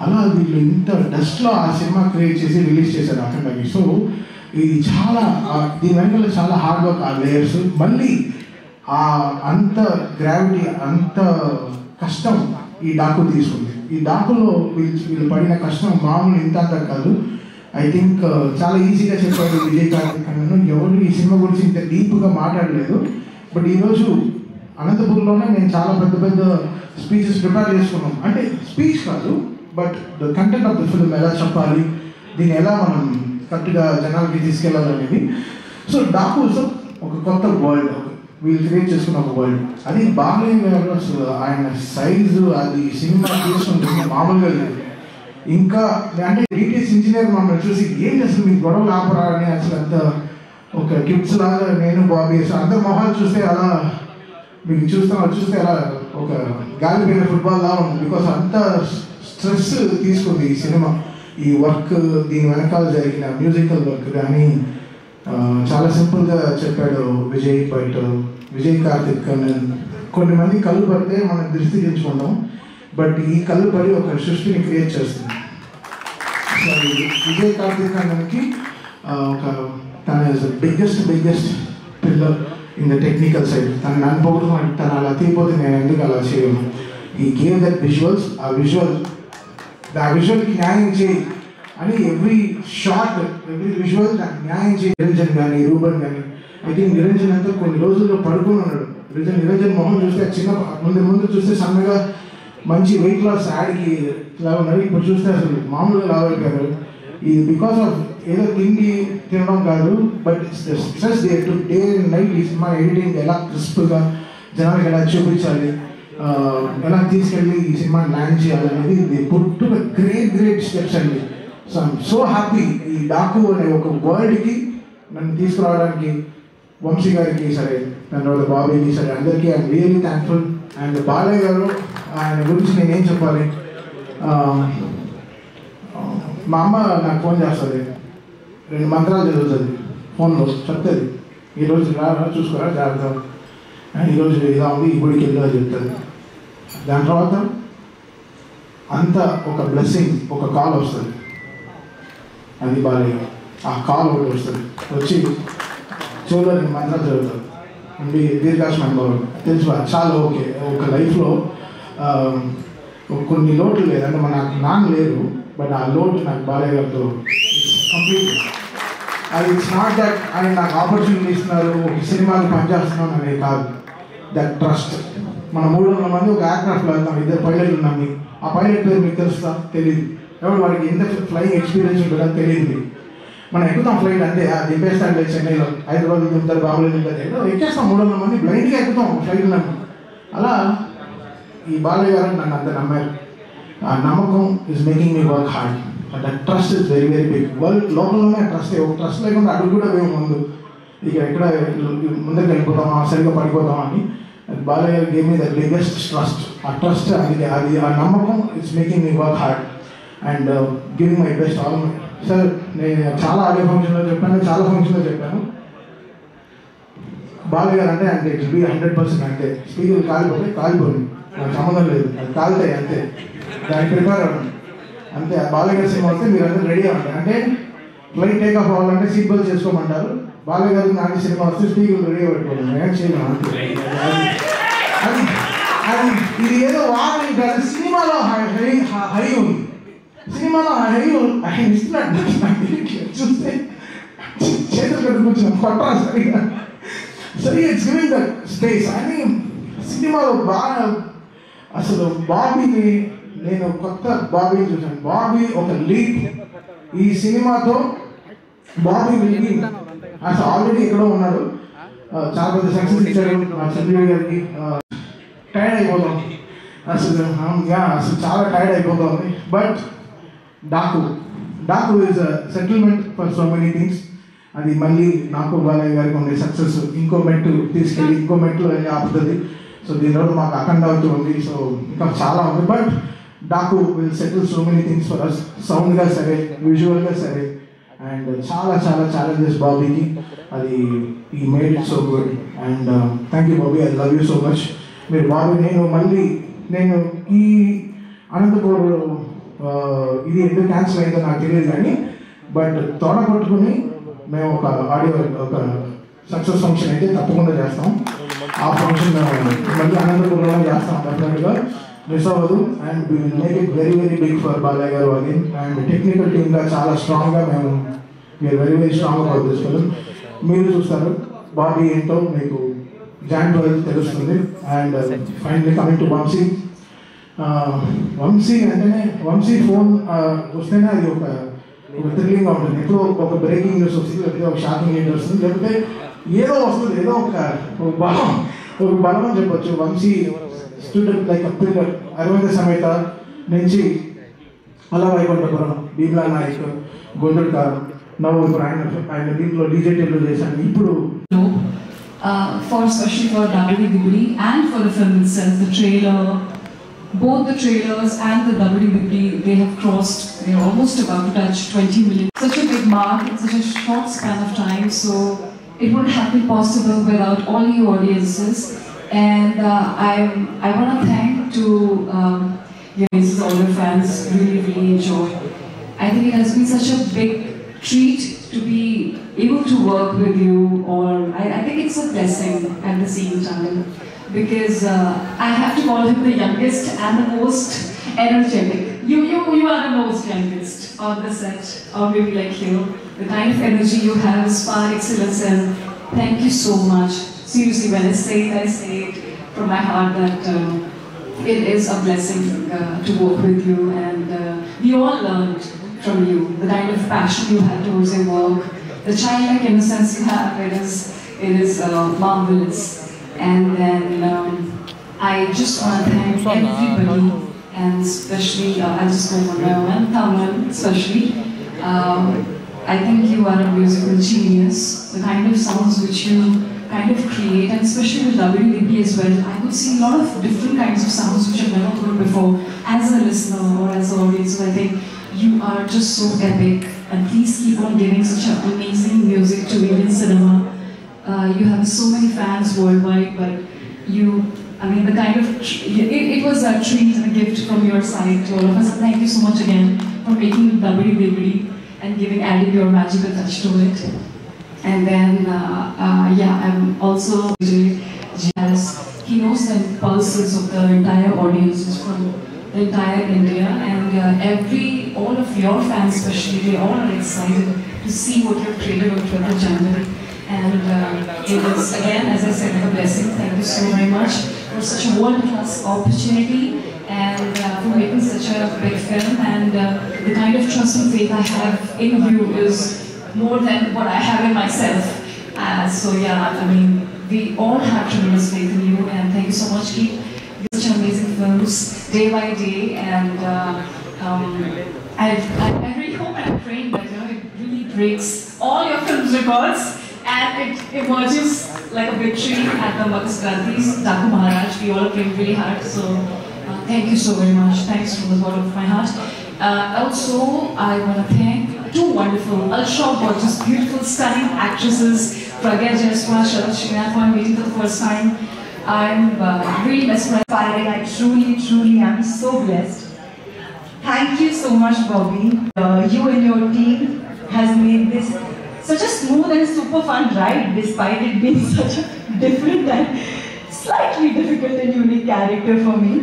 అలా వీళ్ళు ఇంత డస్ట్లో ఆ సినిమా క్రియేట్ చేసి రిలీజ్ చేశారు అఖండకి. సో ఇది చాలా దీని వెనకాల చాలా హార్డ్ వర్క్ ఆ లేయర్స్, మళ్ళీ అంత గ్రావిటీ అంత కష్టం ఈ డాకు తీసుకుంది. ఈ డాకులో వీళ్ళు పడిన కష్టం మామూలు ఇంత అంత కాదు. ఐ థింక్ చాలా ఈజీగా చెప్పాడు విజయ్ కార్తిక్ అన్నను. ఎవరు ఈ సినిమా గురించి ఇంత డీప్గా మాట్లాడలేదు. బట్ ఈరోజు అనంతపురంలోనే నేను చాలా పెద్ద స్పీచెస్ ప్రిపేర్ చేసుకున్నాం. అంటే స్పీచ్ కాదు, but the content of the film ఎలా చెప్పాలి, దీన్ని ఎలా మనం కరెక్ట్గా జనాలకి తీసుకెళ్ళాలనేది. సో డాకుస్ ఒక కొత్త వరల్డ్ వీళ్ళు క్రియేట్ చేసుకున్న ఒక వరల్డ్. అది బాగా ఆయన సైజు అది సినిమా తీసుకుంటుంది మామూలుగా లేదు. ఇంకా అంటే డీటెయిల్స్ ఇంజనీర్ మమ్మల్ని చూసి ఏం అసలు మీకు గొడవలు ఆపరా అని అసలు అంత ఒక కిడ్స్ లాగా నేను బాబీ అందరు మొహాలు చూస్తే అలా మీకు చూస్తే అలా ఒక గాలిపోయిన ఫుట్బాల్ లా ఉంది. బికాస్ అంత స్ట్రెస్ తీసుకుంది ఈ సినిమా. ఈ వర్క్ దీని వెనకాల జరిగిన మ్యూజికల్ వర్క్ కానీ చాలా సింపుల్గా చెప్పాడు విజయ్. బట్ విజయ్ కార్తిక్ కొన్ని మంది కళ్ళు పడితే మనం దృష్టి తెచ్చుకుంటాం, బట్ ఈ కళ్ళు పడి ఒక సృష్టిని క్రియేట్ చేస్తుంది. సో విజయ్ కార్తిక్ అన్నకి ఒక తన biggest pillar in the technical side. తను నన్ను పొగుడుతున్నాడు, తను అలా తీయపోతే నేను ఎందుకు అలా చేయను. ఈ గేమ్ దట్ విజువల్స్, ఆ విజువల్కి న్యాయం చేయి అని ఎవ్రీ షార్ట్ ఎవ్రీ విజువల్ దానికి న్యాయం చేయి. నిరంజన్ కానీ రూబన్ కానీ, ఐ థింక్ నిరంజన్ అంతా కొన్ని రోజుల్లో పడుకొని ఉన్నాడు. నిరంజన్ మొహం చూస్తే చిన్న ముందు చూస్తే సన్నగా మంచి వెయిట్ లాస్ యాడ్కి ఇలా ఉన్నాడు. ఇప్పుడు చూస్తే అసలు మామూలుగా లావైపోయారు. ఇది బికాస్ ఆఫ్ ఏదో తిండి తినడం కాదు, but stress day to day and night ఈ సినిమా ఎడిటింగ్ ఎలా క్రిస్ప్గా జనానికి ఎలా చూపించాలి, ఎలా తీసుకెళ్ళి ఈ సినిమా ల్యాండ్ చేయాలి అనేది పుట్టు గ్రేట్ స్టెప్స్ అండి. సో ఐఎమ్ సో హ్యాపీ ఈ డాకు అనే ఒక వరల్డ్కి నన్ను తీసుకురావడానికి వంశీ గారికి సరే, తర్వాత బాబీకి సరే, అందరికీ I'm really thankful. And Balayya గారు ఆయన గురించి నేనేం చెప్పాలి, మా అమ్మ నాకు ఫోన్ చేస్తుంది, 2 మంత్రాలు చదువుతుంది ఫోన్లో, చెప్తుంది ఈరోజు రా చూసుకోరా జాగ్రత్త, ఈరోజు ఇలా ఉంది ఈ గుడికి వెళ్ళి చెప్తుంది. దాని తర్వాత అంత ఒక బ్లెస్సింగ్, ఒక కాల్ వస్తుంది, అది బాలయ్య. ఆ కాల్ ఒకటి వస్తుంది, వచ్చి చెవులో 2 మంత్రాలు చదువుతారు, ఉండి దీర్ఘాశ్మ అనుభవం తెలుసు చాలా ఓకే. ఒక లైఫ్లో కొన్ని లోట్లు లేదు, అంటే మన నాన్న లేరు, బట్ ఆ లోటు నాకు బాలయ్య గారితో కంప్లీట్. అది ఇట్స్ నాట్ దట్ ఆయన నాకు ఆపర్చునిటీ ఇస్తున్నారు, ఒక సినిమాకి పనిచేస్తున్నాను అనేది కాదు. That trust. మన 300 మంది ఒక ఎయిర్క్రాఫ్ట్లో వెళ్తాం, 2 పైలట్లు ఉన్నాం. ఆ పైలట్ పేరు మీకు తెలుస్తా తెలియదు, ఎవరు వాడికి ఎంత ఫ్లయింగ్ ఎక్స్పీరియన్స్ ఉంటుందో తెలియదు. మనం ఎక్కుతాం ఫ్లైట్ అంటే దింపేస్తాం లేదు, చెన్నైలో హైదరాబాద్ దింపుతారు, బాంబేలో దింపుతారు, ఎక్కేస్తాం 300 మంది బ్లైండ్గా ఎక్కుతాం ఫ్లైట్ ఉన్నాము. అలా ఈ బాలయ్య గారు నన్ను అంత నమ్మారు. ఆ నమ్మకం is making me work hard. That trust is very big. World లోపలనే ట్రస్ట్, ఒక ట్రస్ట్ లేకుండా అడుగు కూడా వేయం ముందు, ఇక ఎక్కడ ముందుకు వెళ్ళిపోతామా, సరిగ్గా పడిపోతామా అని. బాలయ్య గారు game me the biggest trust. ఆ ట్రస్ట్ అది ఆ నమ్మకం it's making me work hard and giving my best all. Sir నేను చాలా ఆడియో ఫంక్షన్లో చెప్పాను, చాలా ఫంక్షన్లో చెప్పాను, బాలయ్య గారు అంటే ఇట్స్ బి 100% అంతే. స్పీకర్లు కాలిపోయి నాకు సంబంధం లేదు, అది కాలుతాయి అంతే, దానికి ప్రిపేర్ అవ్వండి అంతే. బాలయ్య గారి సినిమా వస్తే మీరు అందరూ రెడీ అవ్వండి. అంటే ఫ్లైట్ టేక్ ఆఫ్ అవ్వాలంటే సీట్ బెల్ట్ చేసుకోమంటారు, బాలయ్య గారికి నాటి సినిమా వస్తే స్పీకర్లు రెడీ పెట్టుకోండి, నేను చేయను అంతే. అది ఇది ఏదో వారం కాదు, సినిమాలో హై ఉంది, సినిమాలో హై ఆయన ఇస్తున్నాడు. చూస్తే చేతులు కట్టుకొచ్చిన కొట్టరా సరిగా ఇట్స్ గివింగ్ ద స్పేస్ అని. సినిమాలో బాగా అసలు బాబీని నేను కొత్త బాబీని చూసాను. బాబీ ఒక లీడ్ ఈ సినిమాతో. బాబీ వెళ్ళి అసలు ఆల్రెడీ ఎక్కడో ఉన్నాడు, చాలా పెద్ద సక్సెస్ ఇచ్చాడు మా చంద్రుడి గారికి. టైర్డ్ అయిపోతాం అసలు చాలా టైర్డ్ అయిపోతుంది. But Daaku is a settlement for so many things. అది మళ్ళీ నాకు బాలయ్య గారికి ఉండే సక్సెస్ ఇంకో మెట్టు తీసుకెళ్ళి ఇంకో మెట్లు వెళ్ళి ఆపుతుంది. సో దీనివల్ల మాకు అఖండావతి ఉంది, సో ఇంకా చాలా ఉంది. But Daaku will settle so many things for us, సౌండ్గా సరే, విజువల్గా సరే. అండ్ చాలా ఛాలెంజెస్ బాబీకి, అది ఈ made it so good. And thank you Bobby, I love you so much. మీరు బాబీ నేను ఈ అనంతపూర్ ఇది ఎందుకు క్యాన్సిల్ అయిందో నాకు తెలియదు కానీ, బట్ తోడ పట్టుకుని మేము ఒక ఆడియో ఒక సక్సెస్ ఫంక్షన్ అయితే తప్పకుండా చేస్తాం. ఆ ఫంక్షన్ మళ్ళీ అనంతపూర్లో చేస్తాం, డెఫినెట్గా మిస్ అవ్వదు. And we will make it very big for Balayya garu again. And technical టీమ్గా చాలా స్ట్రాంగ్గా మేము వెరీ స్ట్రాంగ్గా పనిచేస్తాం. మీరు చూస్తారు బాబీ ఏంటో మీకు Jan 12 తెలుస్తుంది. And finally coming to Vamsi. Vamsi phone వస్తేనే అది ఒక థ్రిల్లింగ్గా ఉంటుంది. ఎప్పుడో ఒక బ్రేకింగ్ న్యూస్ వస్తుంది, లేకపోతే ఒక షాకింగ్ న్యూస్ వస్తుంది, లేకపోతే ఏదో వస్తుంది, ఏదో ఒక బలం అని చెప్పొచ్చు. Vamsi student like a pillar. Aravinda Sametha నుంచి అలా వైకుంఠపురం, భీమ్లా నాయక్, గొంతుడుకారం, నవ్వు ఇప్పుడు ఆయన దీంట్లో డీజే టేబుల్ చేశాను ఇప్పుడు for especially for WDBD and for the film itself, the trailer, both the trailers and the WDBD, they have crossed, they're almost about to touch 20 million. Such a big mark in such a short span of time, so it wouldn't have been possible without all you audiences. And I want to thank to all your fans, really enjoy. I think it has been such a big treat to be able to work with you, or I think it's a blessing at the same time, because I have to call him the youngest and the most energetic. You are the most youngest on the set, or maybe like you. The kind of energy you have is par excellence, and thank you so much. Seriously, when I say it from my heart that it is a blessing to work with you, and we all learned from you, the kind of passion you had towards your work, the childlike innocence you have, it is marvelous. And then I just want to thank everybody, and especially, I'll just go one by one, Tamil especially. I think you are a musical genius, the kind of sounds which you kind of create, and especially with WDB as well, I could see a lot of different kinds of sounds which I've never heard before as a listener or as an audience. So I think you are just so epic, and please keep on giving such amazing music to Indian cinema. You have so many fans worldwide, but the kind of, it was a treat and a gift from your side to all of us. Thank you so much again for making WDB and adding your magical touch to it. And then, I'm also Jazz. He knows the pulses of the entire audiences from the entire India, and all of your fans especially, they all are excited to see what you've created on 12th of January. And it is, again, as I said, a blessing. Thank you so very much for such a world-class opportunity, and for making such a big film. And the kind of trust and faith I have in you is more than what I have in myself. We all have tremendous faith in you, and thank you so much. Keep such amazing films day by day, and I really hope and I'm praying that it really breaks all your films records, and it emerges like a victory at the Makar Sankranti's Daku Maharaj. We all are praying really hard, so thank you so very much. Thanks from the bottom of my heart. Also, I want to thank two wonderful, ultra gorgeous, beautiful, stunning actresses, Pragya Jaiswal, Sharat Srinath, who I'm meeting for the first time. I'm really mesmerized. I truly am so blessed. Thank you so much, Bobby. You and your team has made this such a smooth and super fun ride, despite it being such a different and slightly difficult and unique character for me.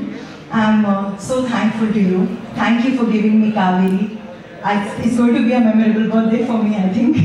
I'm so thankful to you. Thank you for giving me Kaveri. It's going to be a memorable birthday for me, I think.